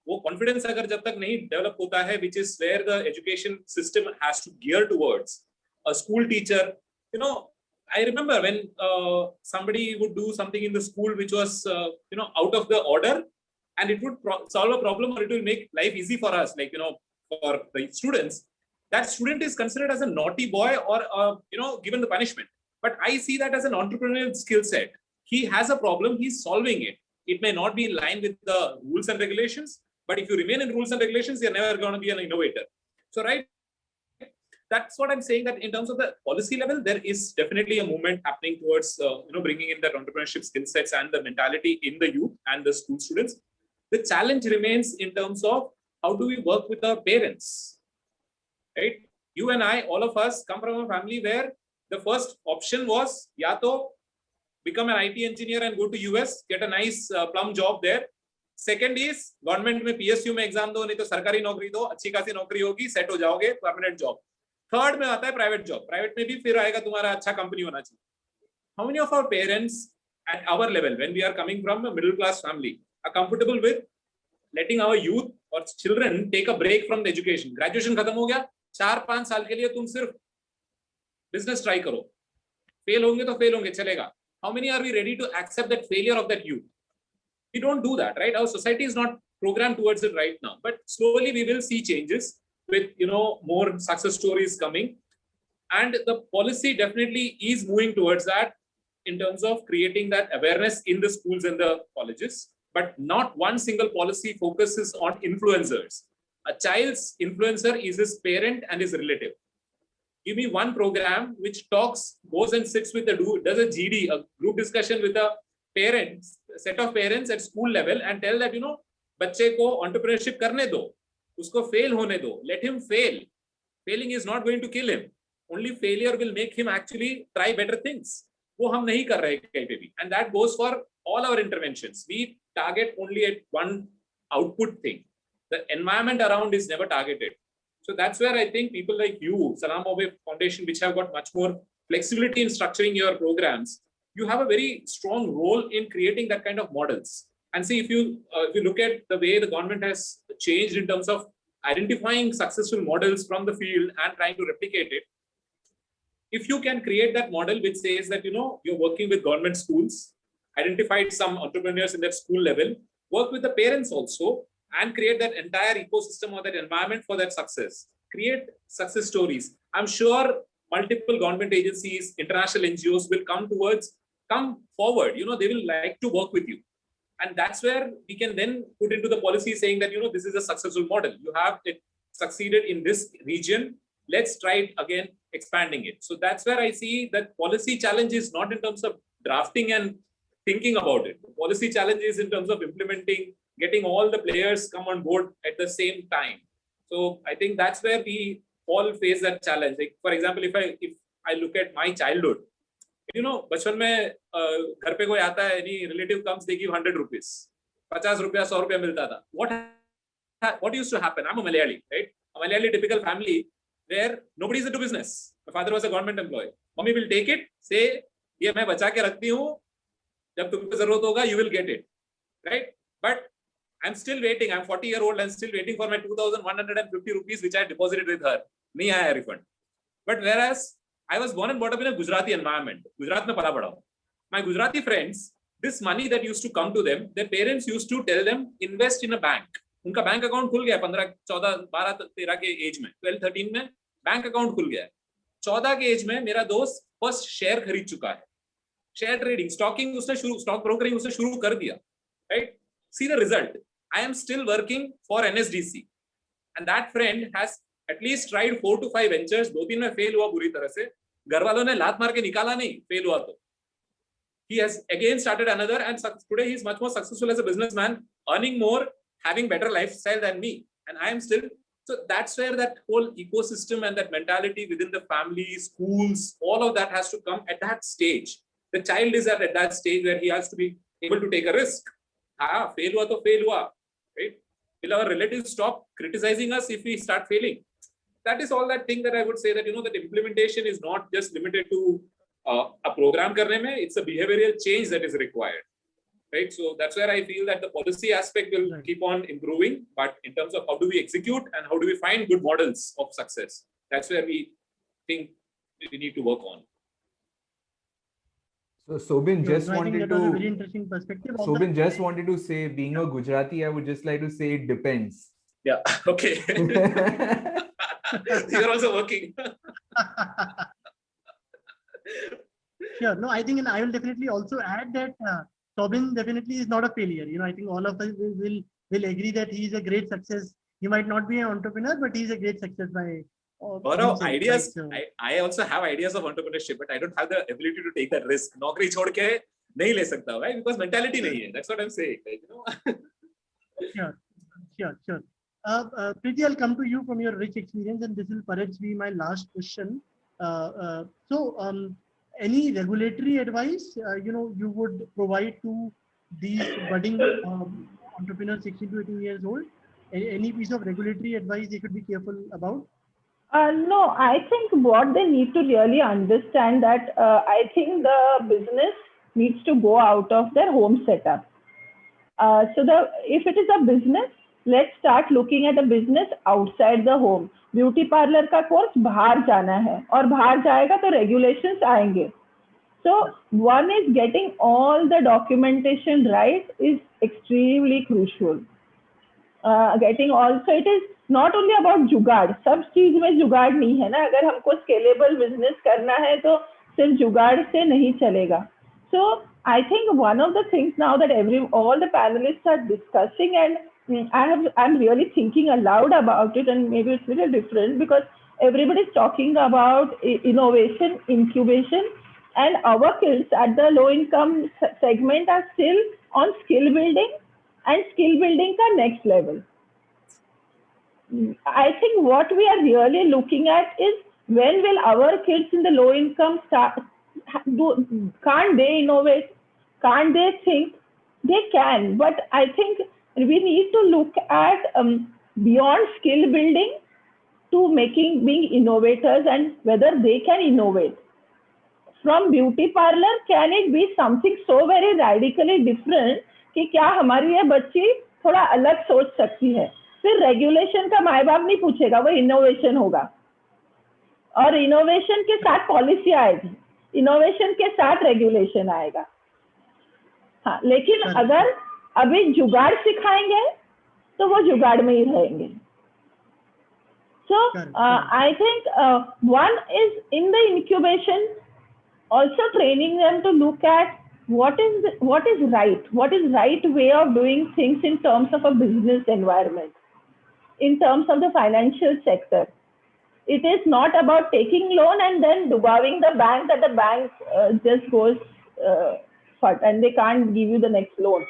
Speaker 12: वो confidence अगर जब तक नहीं develop होता है, which is where the education system has to gear towards. A school teacher, I remember when somebody would do something in the school which was out of the order, and it would solve a problem, or it will make life easy for us, like for the students. That student is considered as a naughty boy, or given the punishment. But I see that as an entrepreneurial skill set. He has a problem, he's solving it. It may not be in line with the rules and regulations, but if you remain in rules and regulations, you're never going to be an innovator. So, right, that's what I'm saying, that in terms of the policy level, there is definitely a movement happening towards bringing in that entrepreneurship skill sets and the mentality in the youth and the school students. The challenge remains in terms of how do we work with our parents, right? You and I, all of us, come from a family where the first option was ya to become an IT engineer and go to US, get a nice plum job there. Second is government में PSU में exam दो, नहीं तो सरकारी नौकरी दो, अच्छी खासी नौकरी होगी, set हो जाओगे, permanent job. Third में आता है private job. Private में भी फिर आएगा तुम्हारा अच्छा company होना चाहिए. How many of our parents at our level, when we are coming from a middle class family, are comfortable with letting our youth or children take a break from the education? Graduation खत्म हो गया, 4-5 साल के लिए तुम सिर्फ business try करो. Fail होंगे तो fail होंगे, चलेगा. How many are we ready to accept that failure of that youth? We don't do that, right? Our society is not programmed towards it right now, but slowly we will see changes with more success stories coming, and the policy definitely is moving towards that. in terms of creating that awareness in the schools and the colleges, but not one single policy focuses on influencers. A child's influencer is his parent and his relative. Give me one program which goes and sits with does a GD, a group discussion with a set of parents at school level and tell that, बच्चे को entrepreneurship करने दो, उसको fail होने दो, let him fail. Failing is not going to kill him. Only failure will make him actually try better things. वो हम नहीं कर रहे कहीं पे भी. And that goes for all our interventions. We target only at one output thing. The environment around is never targeted. So that's where I think people like you, Salam Bombay Foundation, which have got much more flexibility in structuring your programs, you have a very strong role in creating that kind of models. And see, if you look at the way the government has changed in terms of identifying successful models from the field and trying to replicate it, if you can create that model which says that, you're working with government schools, identified some entrepreneurs in that school level, work with the parents also, and create that entire ecosystem or that environment for that success. Create success stories. I'm sure multiple government agencies, international NGOs will come forward. They will like to work with you. And that's where we can then put into the policy saying that, this is a successful model. You have it succeeded in this region. Let's try it again, expanding it. So that's where I see that policy challenge is not in terms of drafting and thinking about it. The policy challenge is in terms of implementing, getting all the players come on board at the same time. So I think that's where we all face that challenge. Like, for example, if I look at my childhood, बचपन में घर पे कोई आता है, any relative comes, they give 100 rupees, 50 रुपया, 100 रुपया मिलता था. What used to happen? I'm a Malayali, right? A Malayali typical family where nobody is into business. My father was a government employee. Mommy will take it, say, ये मैं बचा के रखती हूँ, जब तुमको जरूरत होगा, you will get it, right? But I'm still waiting. I'm 40-year-old and still waiting for my 2,150 rupees, which I deposited with her. नहीं आया refund. But whereas I was born and brought up in a Gujarati environment. Gujarat में पला बड़ा हूँ. My Gujarati friends, this money that used to come to them, their parents used to tell them, invest in a bank. उनका bank account खुल गया 15, 14, 12, 13 के as में, 12, 13 में बैंक अकाउंट खुल गया है. 14 के एज में मेरा दोस्त फर्स्ट शेयर खरीद चुका है. शेयर ट्रेडिंग, स्टॉक ब्रोकरिंग उसने शुरू कर दिया. Right? See the result. I am still working for NSDC, and that friend has at least tried 4 to 5 ventures. 2-3 में फेल हुआ बुरी तरह से. घर वालों ने लात मार के निकाला नहीं, फेल हुआ तो. He has again started another, and today he is much more successful as a businessman, earning more, having better lifestyle than me, and I am still. So that's where that whole ecosystem and that mentality within the family, schools, all of that has to come at that stage. The child is at that stage where he has to be able to take a risk. Fail hua to fail hua, right? Will our relatives stop criticizing us if we start failing? That is all that thing that I would say that, that implementation is not just limited to a program karne mein, it's a behavioral change that is required, right? So that's where I feel that the policy aspect will keep on improving, but in terms of how do we execute and how do we find good models of success, that's where we think we need to work on.
Speaker 13: So Sobin just wanted to.
Speaker 11: A very interesting perspective.
Speaker 13: Sobin just wanted to say, being a Gujarati, I would just like to say it depends.
Speaker 12: Yeah. Okay. You're also working.
Speaker 11: Sure. No, I think, and I will definitely also add that Sobin definitely is not a failure. I think all of us will agree that he is a great success. He might not be an entrepreneur, but he is a great success by.
Speaker 12: Ideas.
Speaker 11: Right?
Speaker 12: I also have ideas of entrepreneurship, but I don't have the ability to take that risk. नौकरी छोड़ के नहीं ले सकता, right? Because mentality नहीं है. That's what I'm saying.
Speaker 11: Sure. Preeti, I'll come to you from your rich experience, and this will perhaps be my last question. Any regulatory advice you would provide to these budding entrepreneurs 16 to 18 years old? Any piece of regulatory advice they should be careful about?
Speaker 15: No, I think what they need to really understand that I think the business needs to go out of their home setup. If it is a business, let's start looking at a business outside the home. Beauty parlour का course बाहर जाना है और बाहर जाएगा तो regulations आएंगे. So one is getting all the documentation right is extremely crucial. Getting also, it is not only about जुगाड़. सब चीज में जुगाड़ नहीं है ना. अगर हमको scalable business करना है तो सिर्फ जुगाड़ से नहीं चलेगा. So I think one of the things now that all the panelists are discussing, and I'm really thinking aloud about it, and maybe it's a little different because everybody's talking about innovation, incubation, and our kids at the low income segment are still on skill building, and skill building ka next level. I think what we are really looking at is when will our kids in the low income can't they innovate? Can't they think? They can, but I think we need to look at beyond skill building to being innovators and whether they can innovate. From beauty parlor, can it be something so very radically different कि क्या हमारी ये बच्ची थोड़ा अलग सोच सकती है? फिर रेगुलेशन का माँ बाप नहीं पूछेगा, वो इनोवेशन होगा और इनोवेशन के साथ पॉलिसी आएगी, इनोवेशन के साथ रेगुलेशन आएगा. हाँ, लेकिन अगर अभी जुगाड़ सिखाएंगे तो वो जुगाड़ में ही रहेंगे. So I think one is in the incubation, also training them to look at what is right way of doing things in terms of a business environment, in terms of the financial sector. It is not about taking loan and then dugawing the bank that the bank just goes and they can't give you the next loan.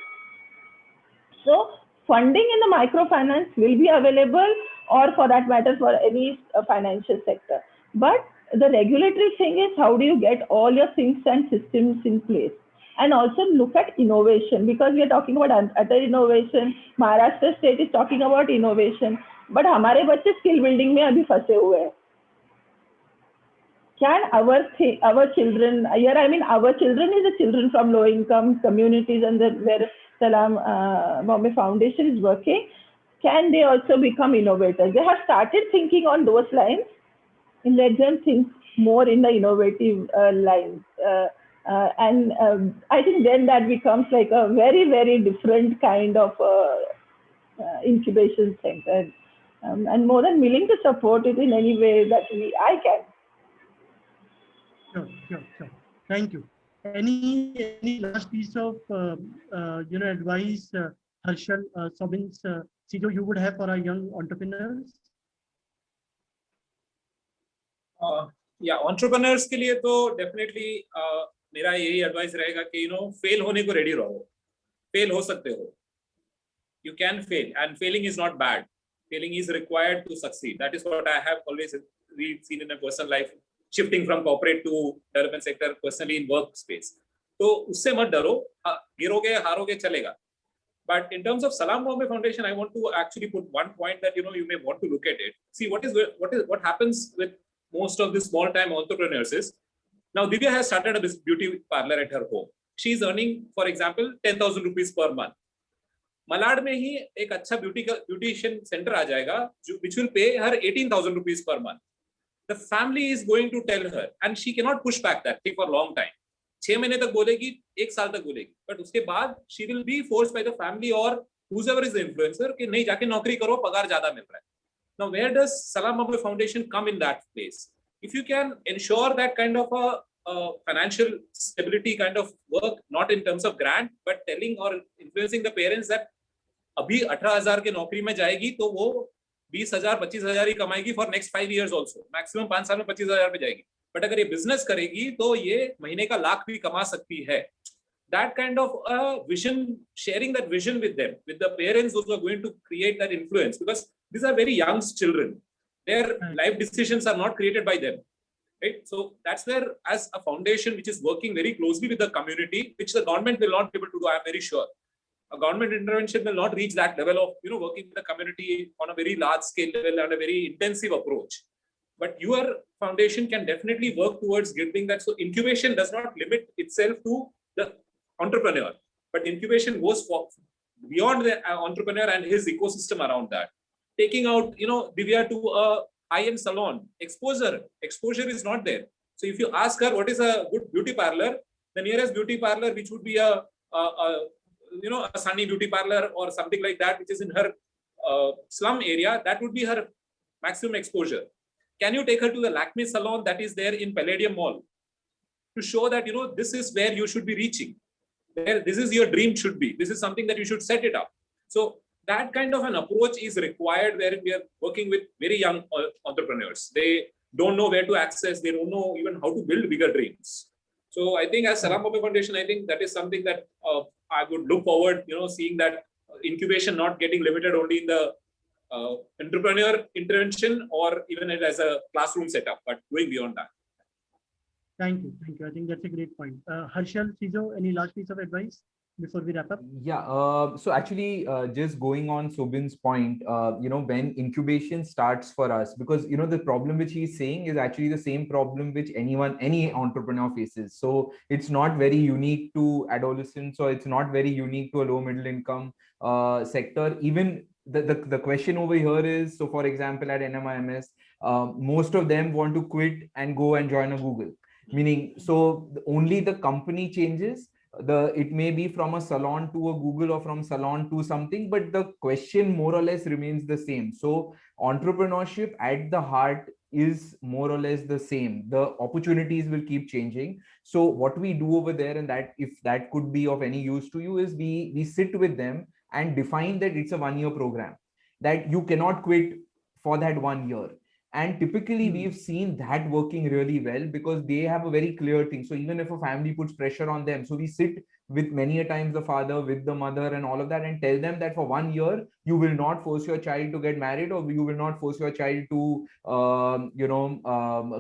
Speaker 15: So funding in the microfinance will be available, or for that matter for any financial sector. But the regulatory thing is how do you get all your things and systems in place? And also look at innovation, because we are talking about utter innovation. Maharashtra state is talking about innovation, but हमारे बच्चे skill building में अभी फंसे हुए हैं. Can our children, here I mean our children is the children from low income communities and where Salam Bombay Foundation is working, can they also become innovators? They have started thinking on those lines, and let them think more in the innovative lines. And I think then that becomes like a very, very different kind of incubation center. And more than willing to support it in any way that I can.
Speaker 11: Sure. Thank you. Any last piece of advice, Harshal, Sobins, Sijo, you would have for our young entrepreneurs?
Speaker 12: Yeah, entrepreneurs के लिए तो definitely मेरा यही advice रहेगा कि fail होने को ready रहो. Fail हो सकते हो. You can fail, and failing is not bad. Failing is required to succeed. That is what I have always seen in my personal life, shifting from corporate to development sector, personally in workspace. तो उससे मत डरो, गिरोगे हारोगे चलेगा. But in terms of Salam Bombay Foundation, I want to actually put one point that you may want to look at it. See what happens with most of the small time entrepreneurs is, now Divya has started a beauty parlor at her home. She is earning, for example, 10,000 rupees per month. Malad में ही एक अच्छा beautician center आ जाएगा, which will pay her 18,000 rupees per month. The family is going to tell her, and she cannot push back that thing for a long time. 6 महीने तक बोलेगी, 1 साल तक बोलेगी, but उसके बाद she will be forced by the family or whoever is the influencer कि नहीं जाके नौकरी करो, पगार ज़्यादा मिल रहा है. Now, where does Salam Bombay Foundation come in that place? If you can ensure that kind of a financial stability kind of work, not in terms of grant, but telling or influencing the parents that अभी 18,000 के नौकरी में जाएगी तो वो 20,000 25,000 ही कमाएगी for next 5 years also. Maximum 5 साल में 25,000 पे जाएगी. But अगर ये business करेगी तो ये महीने का लाख भी कमा सकती है. That kind of vision, sharing that vision with them, with the parents who are going to create that influence, because these are very young children. Their life decisions are not created by them. Right? So that's where, as a foundation which is working very closely with the community, which the government will not be able to do, I am very sure. A government intervention will not reach that level of working with the community on a very large scale level and a very intensive approach. But your foundation can definitely work towards getting that. So incubation does not limit itself to the entrepreneur, but incubation goes beyond the entrepreneur and his ecosystem around that. Taking out, Divya to a high-end salon, exposure is not there. So if you ask her what is a good beauty parlor, the nearest beauty parlor, which would be a Sunny beauty parlor or something like that, which is in her slum area, that would be her maximum exposure. Can you take her to the Lakme salon that is there in Palladium Mall? to show that, this is where you should be reaching. This is your dream should be. This is something that you should set it up. So that kind of an approach is required where we are working with very young entrepreneurs. They don't know where to access. They don't know even how to build bigger dreams. So I think as Salam Bombay Foundation, I think that is something that I would look forward, seeing that incubation not getting limited only in the entrepreneur intervention or even as a classroom setup, but going beyond that.
Speaker 11: Thank you. Thank you. I think that's a great point. Harshal, Sijo, any last piece of advice before we wrap up?
Speaker 13: Yeah. So actually, just going on Sobin's point, when incubation starts for us, because, the problem which he's saying is actually the same problem which any entrepreneur faces. So it's not very unique to adolescents, or it's not very unique to a low middle income sector. Even the question over here is, so for example, at NMIMS, most of them want to quit and go and join a Google. Meaning, so only the company changes. It may be from a salon to a Google or from salon to something, but the question more or less remains the same. So entrepreneurship at the heart is more or less the same. The opportunities will keep changing. So what we do over there, and that if that could be of any use to you, is we sit with them and define that it's a 1-year program, that you cannot quit for that 1 year. And typically we've seen that working really well because they have a very clear thing. So even if a family puts pressure on them, so we sit with many a times the father, with the mother and all of that, and tell them that for 1 year, you will not force your child to get married, or you will not force your child to,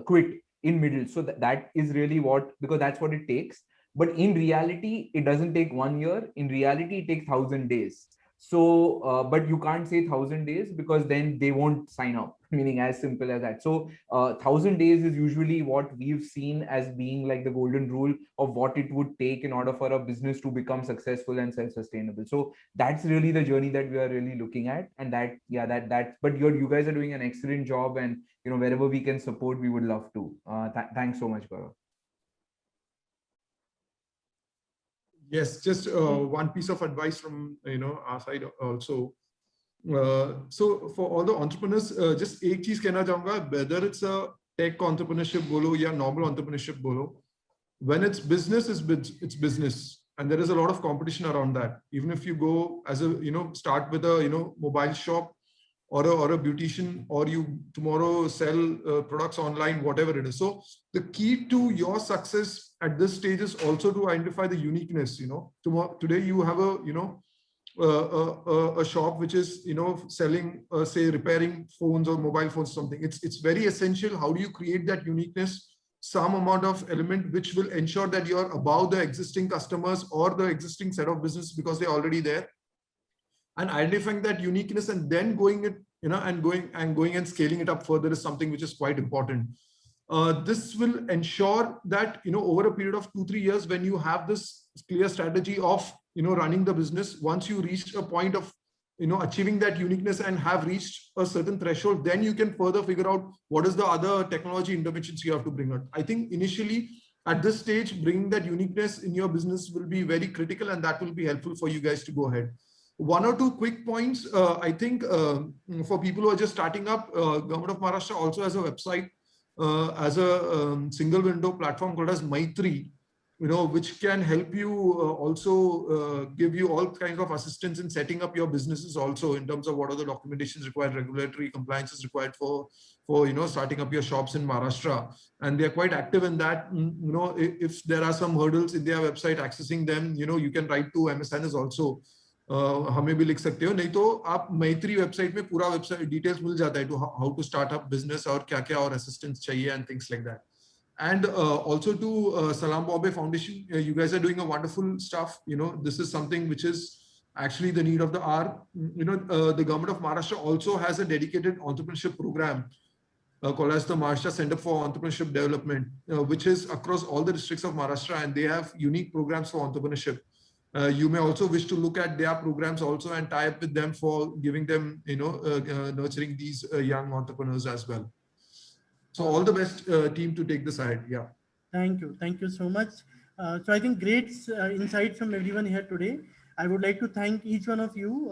Speaker 13: quit in middle. So that is really because that's what it takes. But in reality, it doesn't take 1 year. In reality, it takes 1,000 days. So, but you can't say 1,000 days because then they won't sign up, meaning as simple as that. So 1,000 days is usually what we've seen as being like the golden rule of what it would take in order for a business to become successful and self-sustainable. So that's really the journey that we are really looking at. And but you guys are doing an excellent job, and, wherever we can support, we would love to. Thanks so much, Gaurav.
Speaker 14: Yes, just one piece of advice from our side also. So for all the entrepreneurs, just एक चीज कहना चाहूँगा, whether it's a tech entrepreneurship बोलो या normal entrepreneurship बोलो, when it's business, it's business, and there is a lot of competition around that. Even if you go as a start with a mobile shop or a beautician, or you tomorrow sell products online, whatever it is. So the key to your success at this stage is also to identify the uniqueness. Today you have a shop which is selling say repairing phones or mobile phones, something. It's very essential. How do you create that uniqueness? Some amount of element which will ensure that you're above the existing customers or the existing set of business because they're already there. And identifying that uniqueness and then going and scaling it up further is something which is quite important. This will ensure that over a period of 2-3 years, when you have this clear strategy of running the business, once you reach a point of achieving that uniqueness and have reached a certain threshold, then you can further figure out what is the other technology interventions you have to bring out. I think initially at this stage, bringing that uniqueness in your business will be very critical, and that will be helpful for you guys to go ahead. 1 or 2 quick points. I think for people who are just starting up, Government of Maharashtra also has a website as a single window platform called as Maitri, which can help you also give you all kinds of assistance in setting up your businesses also in terms of what are the documentations required, regulatory compliances required for starting up your shops in Maharashtra. And they're quite active in that. If there are some hurdles in their website, accessing them, you can write to MSNs also. हमें भी लिख सकते हो, नहीं तो आप मैत्री website में पूरा वेबसाइट डिटेल्स मिल जाता है to how to start up business और क्या क्या और assistance चाहिए and things like that. And also to Salam Bombay Foundation, you guys are doing a wonderful stuff. This is something which is actually the need of the hour. The Government of Maharashtra also has a dedicated entrepreneurship program called as the Maharashtra Center for Entrepreneurship Development, which is across all the districts of Maharashtra, and they have unique programs for entrepreneurship. You may also wish to look at their programs also and tie up with them for giving them, nurturing these young entrepreneurs as well. So all the best team to take this ahead. Yeah.
Speaker 11: Thank you. Thank you so much. So I think great insight from everyone here today. I would like to thank each one of you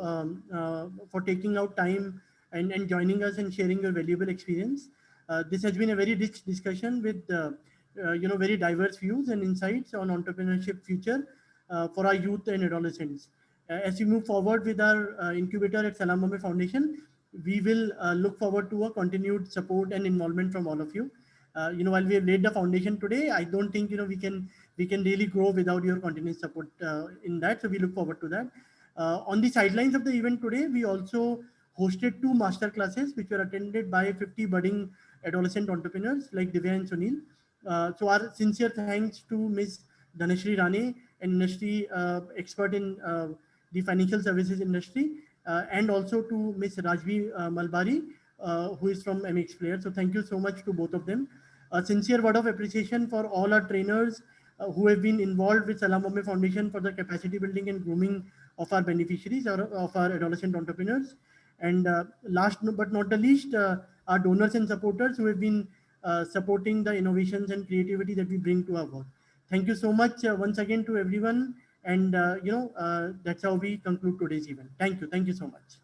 Speaker 11: for taking out time and joining us and sharing your valuable experience. This has been a very rich discussion with very diverse views and insights on entrepreneurship future for our youth and adolescents. As we move forward with our incubator at Salam Bombay Foundation, we will look forward to a continued support and involvement from all of you. While we have laid the foundation today, I don't think we can really grow without your continuous support in that. So we look forward to that. On the sidelines of the event today, we also hosted 2 master classes which were attended by 50 budding adolescent entrepreneurs like Divya and Sunil. So our sincere thanks to Ms. Dhanashri Rane, an industry expert in the financial services industry, and also to Ms. Rajvi Malbari, who is from MX Player. So thank you so much to both of them. A sincere word of appreciation for all our trainers who have been involved with Salam Bombay Foundation for the capacity building and grooming of our beneficiaries or of our adolescent entrepreneurs. And last but not the least, our donors and supporters who have been supporting the innovations and creativity that we bring to our work. Thank you so much once again to everyone. And that's how we conclude today's event. Thank you. Thank you so much.